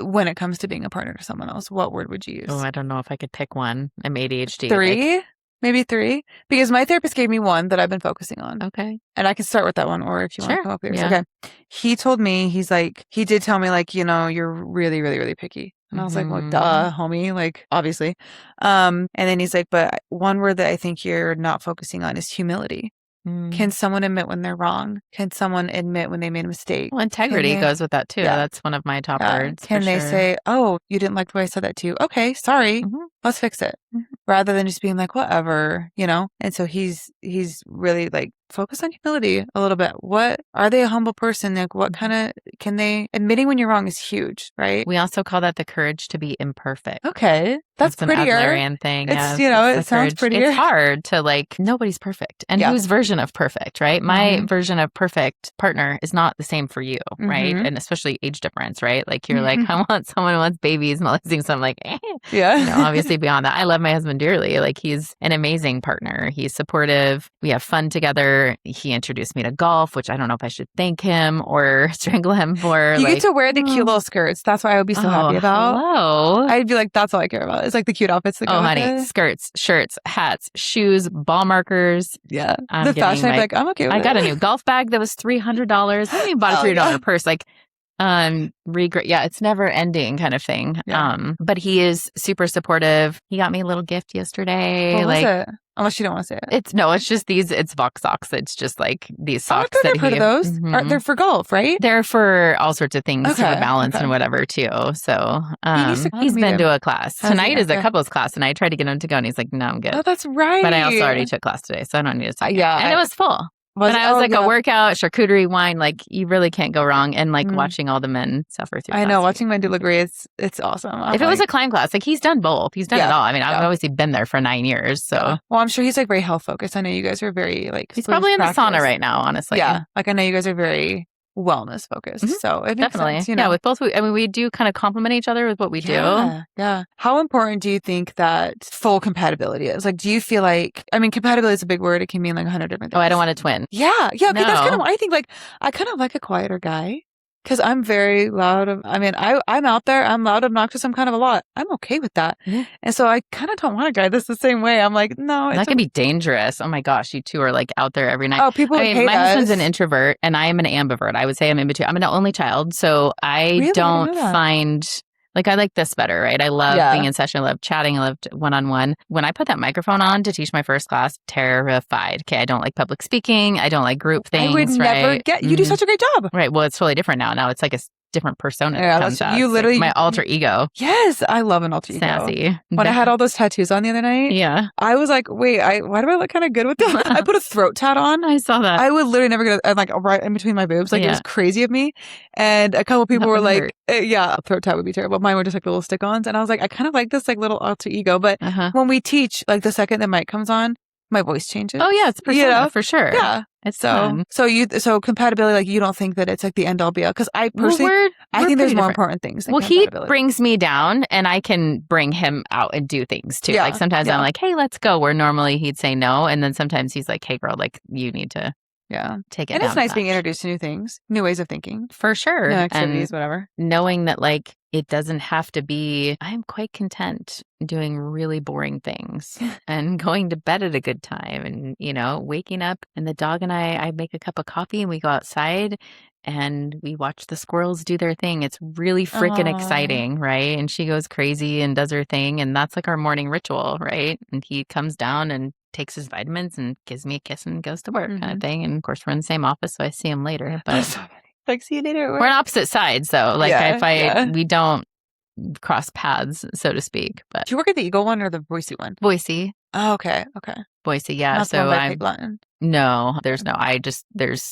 when it comes to being a partner to someone else, what word would you use? Oh, I don't know if I could pick one. I'm ADHD. Maybe three, because my therapist gave me one that I've been focusing on. Okay. And I can start with that one, or if you want to come up with yours. Yeah. Okay. He told me, he did tell me like, you're really, really, really picky. And I was like, well, duh, homie, like obviously. And then he's like, but one word that I think you're not focusing on is humility. Can someone admit when they're wrong? Can someone admit when they made a mistake? Well, integrity goes with that too. Yeah. That's one of my top words. Can they say, oh, you didn't like the way I said that to you? Okay, sorry. Let's fix it. Rather than just being like, whatever, And so he's really like focused on humility a little bit. What are they a humble person? Like what kind of admitting when you're wrong is huge, right? We also call that the courage to be imperfect. Okay. That's prettier. An Adlerian thing. It's, it sounds prettier. It's hard to like, nobody's perfect. And whose version of perfect, right? My version of perfect partner is not the same for you, right? And especially age difference, right? Like you're like, I want someone who wants babies molesting, so I'm like, obviously beyond that. I love my husband dearly. Like he's an amazing partner. He's supportive. We have fun together. He introduced me to golf, which I don't know if I should thank him or strangle him for. You get to wear the cute little skirts. That's what I would be so happy about. Hello. I'd be like, that's all I care about. It's like the cute outfits that go with it. Skirts, shirts, hats, shoes, ball markers. Yeah. The fashion, I'd be like, I'm okay with it. I got a new golf bag that was $300. I didn't even bought a $300 purse. Like, regret. Yeah, it's never ending kind of thing. Yeah. But he is super supportive. He got me a little gift yesterday. What was it? Unless you don't want to say it. It's just it's Vox socks. It's just like these socks that I've heard of those. They're for golf, right? They're for all sorts of things, for balance and whatever too. So he's been to a class. Tonight is a couples class, and I tried to get him to go, and he's like, no, I'm good. Oh, that's right. But I also already took class today, so I don't need to take it. And it was full. But I was a workout, charcuterie, wine, like you really can't go wrong. And like watching all the men suffer through. I know, watching men do look great. It's awesome. If it was a climb class, like he's done both. He's done it all. I mean, I've obviously been there for 9 years. So, well, I'm sure he's like very health focused. I know you guys are very like. He's probably in the sauna right now, honestly. Yeah, like I know you guys are very wellness focused. So it makes definitely sense, with both. We do kind of complement each other with what we do. Yeah. How important do you think that full compatibility is? Like, do you feel like, compatibility is a big word. It can mean like 100 different things. Oh, I don't want a twin. Yeah. Okay, that's kind of what I think. Like, I kind of like a quieter guy. Because I'm very loud. I'm out there. I'm loud, obnoxious. I'm kind of a lot. I'm okay with that. Mm-hmm. And so I kind of don't want a guy that's the same way. I'm like, no. That can be dangerous. Oh my gosh. You two are like out there every night. Oh, people hate my husband's an introvert and I am an ambivert. I would say I'm in between. I'm an only child. So I don't find... Like, I like this better, right? I love being in session. I love chatting. I love one-on-one. When I put that microphone on to teach my first class, terrified. Okay, I don't like public speaking. I don't like group things, I would never get... You do such a great job. Right. Well, it's totally different now. Now it's like a different persona. You literally... Like my alter ego. Yes, I love an alter ego. Sassy. When I had all those tattoos on the other night, I was like, wait, why do I look kind of good with them? I put a throat tat on. I saw that. I would literally never get like right in between my boobs. Like it was crazy of me. And a couple people were like, a throat tat would be terrible. Mine were just like little stick-ons. And I was like, I kind of like this like little alter ego. But when we teach, like the second the mic comes on, my voice changes. Oh yeah, it's persona, for sure. Yeah. It's so compatibility, like you don't think that it's like the end all be all? Because I personally, I think there's more important things. Than he brings me down, and I can bring him out and do things too. Like sometimes I'm like, hey, let's go. Where normally he'd say no, and then sometimes he's like, hey, girl, like you need to take it. And it's nice being introduced to new things, new ways of thinking, for sure, new activities, whatever. Knowing that like it doesn't have to be. I'm quite content doing really boring things and going to bed at a good time, and waking up and the dog and I make a cup of coffee and we go outside and we watch the squirrels do their thing. It's really freaking Aw. exciting, right? And she goes crazy and does her thing, and that's like our morning ritual, right? And he comes down and takes his vitamins and gives me a kiss and goes to work, kind of thing. And of course, we're in the same office, so I see him later. But That's so funny. Like, see you later at work. we're on opposite sides, though. Like, Yeah. we don't cross paths, so to speak. But Do you work at the Eagle one or the Boise one? Boise, Oh, okay. Boise, yeah. Not the So one by I'm Pig Latin. no, there's no. This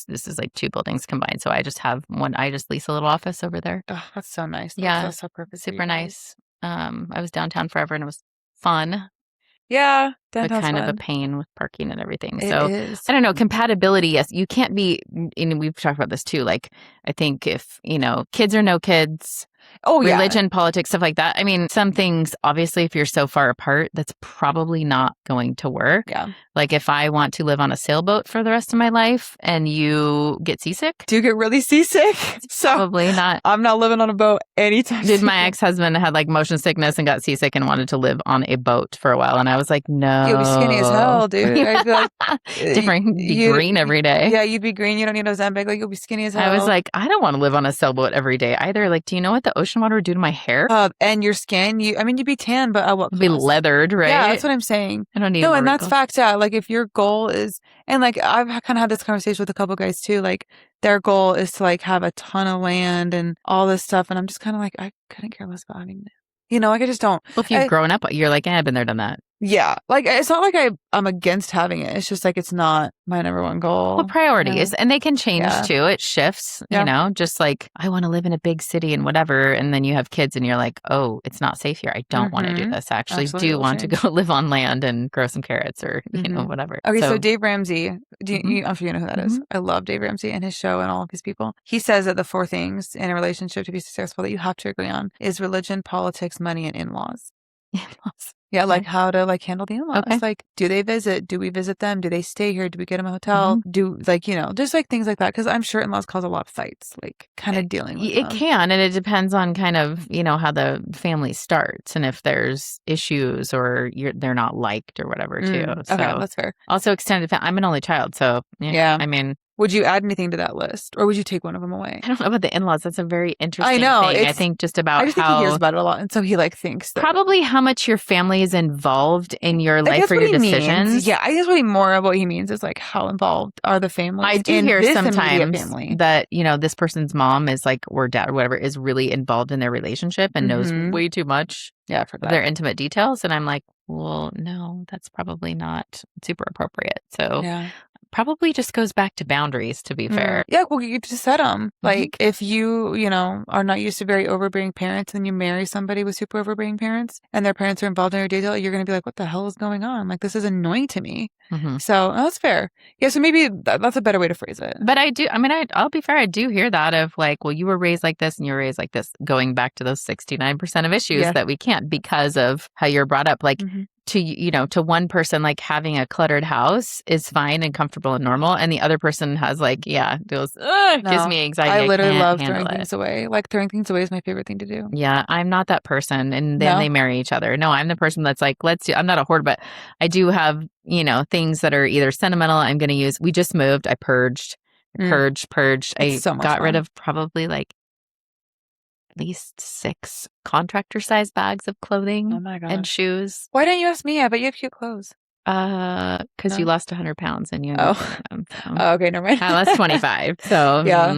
is like 2 buildings combined. So I just have one. I just lease a little office over there. Oh, that's so nice. Yeah, That's so perfect for you super guys. nice. I was downtown forever and it was fun, Yeah, but downtown's kind of a fun. pain with parking and everything. It So is. I don't know, compatibility. Yes, you can't be. And we've talked about this too. Like I think if kids or no kids, Oh, yeah. religion, politics, stuff like that. I mean, some things, obviously, if you're so far apart, that's probably not going to work. Yeah. Like if I want to live on a sailboat for the rest of my life and you get seasick, Do you get really seasick? So probably not. I'm not living on a boat anytime Did soon. my ex-husband had like motion sickness and got seasick and wanted to live on a boat for a while. And I was like, no. You'll be skinny as hell, dude. I'd be like, different, be green every day. Yeah, you'd be green. You don't need Ozempic. Like, you'll be skinny as hell. I was like, I don't want to live on a sailboat every day either. Like, do you know what the ocean water would do to my hair? And your skin, you'd be tan, but what It'd be cost? leathered, right? Yeah, that's what I'm saying. I don't need No, more and that's wrinkles. fact. Yeah, like if your goal is, and like I've kind of had this conversation with a couple guys too. Like their goal is to like have a ton of land and all this stuff, and I'm just kind of like, I couldn't care less about having that. Like I just don't. Well, if you've grown up, you're like, I've been there, done that. Yeah, like it's not like I'm against having it. It's just like it's not my number one goal. Well, priorities, and they can change Yeah. too. It shifts, Yeah. just like I want to live in a big city and whatever. And then you have kids and you're like, oh, it's not safe here. I don't want to do this. I actually Absolutely do will want to change. go live on land and grow some carrots or, whatever. Okay, so Dave Ramsey, Mhm. I'm sure you know who that is. I love Dave Ramsey and his show and all of his people. He says that the 4 things in a relationship to be successful that you have to agree on is religion, politics, money, and in-laws. In-laws. Yeah, like how to like handle the in-laws. Okay. Like, do they visit? Do we visit them? Do they stay here? Do we get them a hotel? Do like, just like things like that. Cause I'm sure in-laws cause a lot of fights, like kind of dealing with It them. can, and it depends on kind of, how the family starts and if there's issues or they're not liked or whatever too. So Okay, that's fair. also extended I'm an only child, so Yeah. I mean, would you add anything to that list, or would you take one of them away? I don't know about the in-laws. That's a very interesting know, thing. I it's- think just about I just think he hears about it a lot, and so he like thinks that probably how much your family is involved in your I life guess or what your he decisions. means, yeah, I guess more of what he means is like how involved are the families. I do in hear this immediate sometimes family. that, this person's mom is like, or dad or whatever, is really involved in their relationship and knows way too much Yeah, for of their intimate details. And I'm like, well, no, that's probably not super appropriate. So yeah. probably just goes back to boundaries, to be fair. Yeah, well, you just set them. Like, if you, are not used to very overbearing parents and you marry somebody with super overbearing parents and their parents are involved in your detail, you're going to be like, what the hell is going on? Like, this is annoying to me. So that's fair. Yeah, so maybe that's a better way to phrase it. But I'll be fair, I do hear that of like, well, you were raised like this and you were raised like this, going back to those 69% of issues that we can't because of how you're brought up. Like, to one person, like having a cluttered house is fine and comfortable and normal. And the other person has like, gives me anxiety. I literally can't love handle throwing things away. Like throwing things away is my favorite thing to do. Yeah, I'm not that person. And then they marry each other. No, I'm the person that's like, I'm not a hoarder, but I do have, things that are either sentimental. I'm going to use, we just moved. I purged. I so much got rid fun. of probably like at least 6 contractor size bags of clothing Oh my God. and shoes. Why didn't you ask me? I bet you have cute clothes. Because you lost 100 pounds and you. Okay, never mind. I lost 25. So Yeah.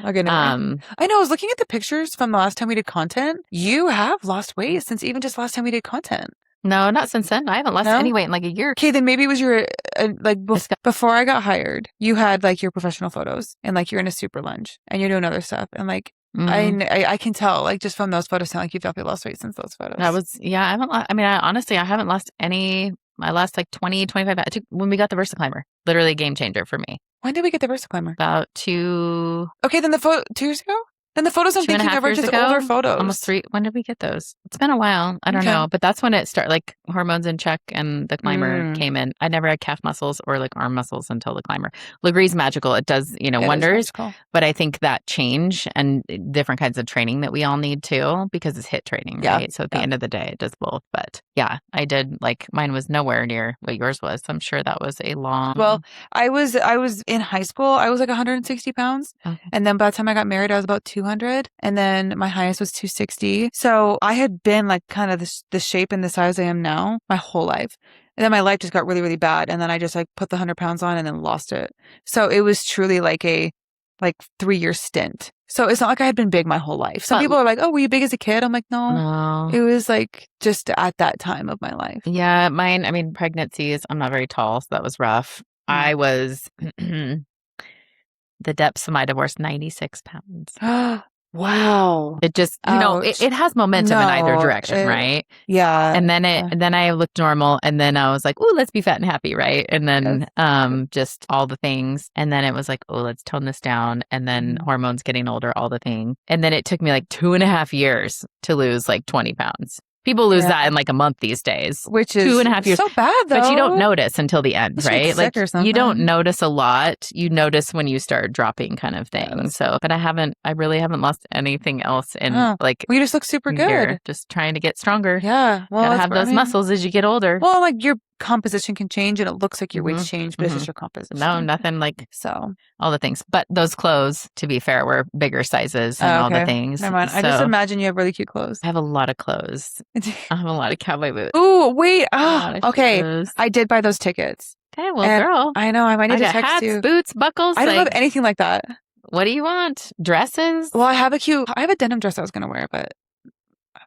Okay, never mind. I know. I was looking at the pictures from the last time we did content. You have lost weight since even just last time we did content. No, not since then. I haven't lost any weight in like a year. Okay, then maybe it was your before I got hired. You had like your professional photos and like you're in a super lunge and you're doing other stuff and like. I can tell like just from those photos, sound like you've definitely lost weight since those photos. I haven't. Honestly, I haven't lost any. I lost like 20, 25. I took when we got the VersaClimber. Literally a game changer for me. When did we get the VersaClimber? About 2. Okay, then the 2 years ago. And the photos I'm thinking of are just older photos. Almost 3. When did we get those? It's been a while. I don't know. But that's when it started, like hormones in check and the climber came in. I never had calf muscles or like arm muscles until the climber. Legree's magical. It does, wonders. But I think that change and different kinds of training that we all need too, because it's HIIT training, right? So at the end of the day, it does both. But yeah, I did, like, mine was nowhere near what yours was. So I'm sure that was a long. Well, I was in high school. I was like 160 pounds. Okay. And then by the time I got married, I was about 200. And then my highest was 260. So I had been like kind of the shape and the size I am now my whole life. And then my life just got really, really bad. And then I just like put the 100 pounds on and then lost it. So it was truly like a 3-year stint. So it's not like I had been big my whole life. Some people are like, oh, were you big as a kid? I'm like, no. It was like just at that time of my life. Yeah, mine, I mean, pregnancies, I'm not very tall, so that was rough. I was, the depths of my divorce, 96 pounds. Wow. It just, it has momentum in either direction, right? Yeah. And then I looked normal, and then I was like, oh, let's be fat and happy, right? And then just all the things. And then it was like, oh, let's tone this down. And then hormones getting older, all the things. And then it took me like 2.5 years to lose like 20 pounds. People lose that in like a month these days. Which is 2.5 years. So bad, though. But you don't notice until the end, right? Like you don't notice a lot. You notice when you start dropping, kind of thing. Yeah, so, but I really haven't lost anything else in like. Well, you just look super good. Just trying to get stronger. Yeah. Well, gotta have those muscles as you get older. Well, like your composition can change and it looks like your weight's changed, but it's just your composition. No, nothing like so. All the things. But those clothes, to be fair, were bigger sizes and all the things. Never mind. So, I just imagine you have really cute clothes. I have a lot of clothes. I have a lot of cowboy boots. Oh, wait. Okay. Shoes. I did buy those tickets. Okay, well, girl. I know. I might need to text hats, you. Boots, buckles. I don't have anything like that. What do you want? Dresses? Well, I have a denim dress I was going to wear, but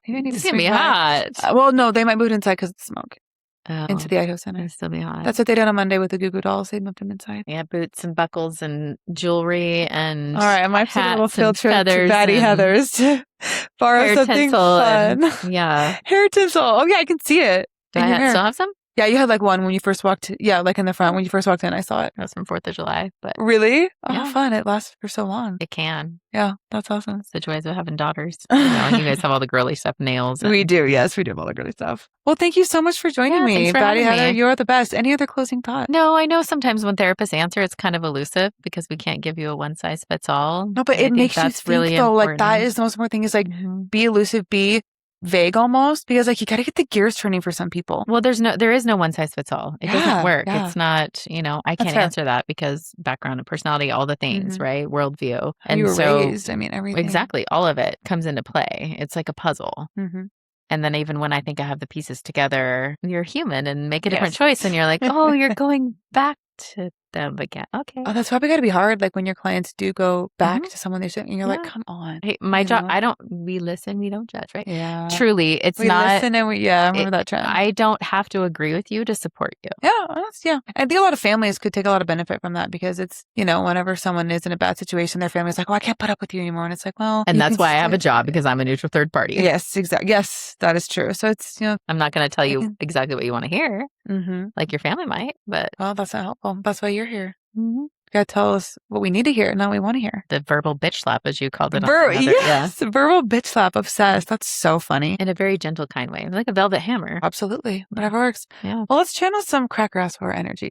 maybe I need to swing be hot. Well, no, they might move it inside because of the smoke. Into the Idaho Center. It'll still be hot. That's what they did on Monday with the Goo Goo Dolls. They moved them inside. Yeah, boots and buckles and jewelry and all right, I might take a little field trip to Baddie Heather's to borrow something fun. Yeah. Hair tinsel. Oh, yeah, I can see it. Do I still have some? Yeah, you had like one when you first walked. Yeah, like in the front when you first walked in, I saw it. That was from 4th of July. But really? Oh, fun! It lasts for so long. It can. Yeah, that's awesome. It's the joys of having daughters. You guys have all the girly stuff, nails. We do. Yes, we do have all the girly stuff. Well, thank you so much for joining me, Baddie Heather. You're the best. Any other closing thoughts? No, I know sometimes when therapists answer, it's kind of elusive because we can't give you a one size fits all. No, but it makes you think really though. Important. Like that is the most important thing. Is like be elusive, be vague almost, because like you got to get the gears turning for some people. Well, there is no one size fits all. It doesn't work. It's not, I can't answer that because background and personality, all the things, right? Worldview. And you were raised, everything. Exactly. All of it comes into play. It's like a puzzle. And then even when I think I have the pieces together, you're human and make a different choice. And you're like, oh, you're going back to them again. Okay. Oh, that's probably got to be hard. Like when your clients do go back to someone they should, and you're like, come on. Hey, my job, we listen, we don't judge, right? Yeah. Truly, it's we not. Listen and I remember that trend. I don't have to agree with you to support you. Yeah. I think a lot of families could take a lot of benefit from that because it's, whenever someone is in a bad situation, their family's like, oh, I can't put up with you anymore. And it's like, well. And that's why I have a job because I'm a neutral third party. Yes, exactly. Yes, that is true. So it's, I'm not going to tell you exactly what you want to hear. Like your family might, but. Well, that's not helpful. That's why you're here. You gotta tell us what we need to hear, not what we want to hear. The verbal bitch slap, as you called it. Yes, verbal bitch slap. Obsessed. That's so funny. In a very gentle, kind way, like a velvet hammer. Absolutely, whatever works. Yeah. Well, let's channel some cracker ass for energy.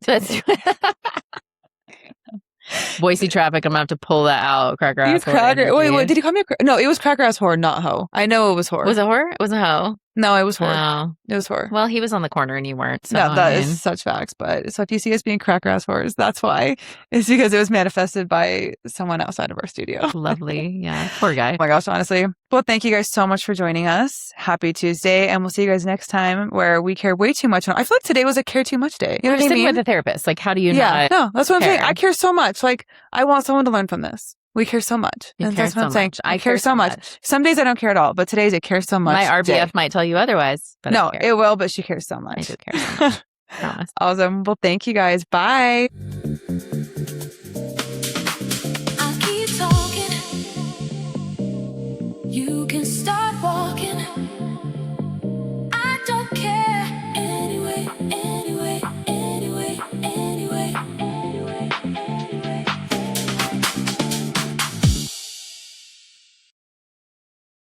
Boise traffic. I'm gonna have to pull that out. Cracker ass. Wait. Did he call me? No, it was cracker ass whore, not hoe. I know it was whore. Was it whore? It was a hoe. No, it was whore. Oh. It was whore. Well, he was on the corner and you weren't. So, no, that is such facts. But so if you see us being cracker ass whores, that's why. It's because it was manifested by someone outside of our studio. Lovely. Yeah. Poor guy. Oh my gosh, honestly. Well, thank you guys so much for joining us. Happy Tuesday. And we'll see you guys next time where we care way too much. I feel like today was a care too much day. You know what I mean? With a therapist. Like, how do you not no, that's what I'm saying. I care so much. Like, I want someone to learn from this. We care so much. That's what I'm saying. I care so much. Some days I don't care at all, but today's I care so much. My RBF might tell you otherwise. But no, it will, but she cares so much. I do care so much. Promise. Awesome. Well, thank you guys. Bye.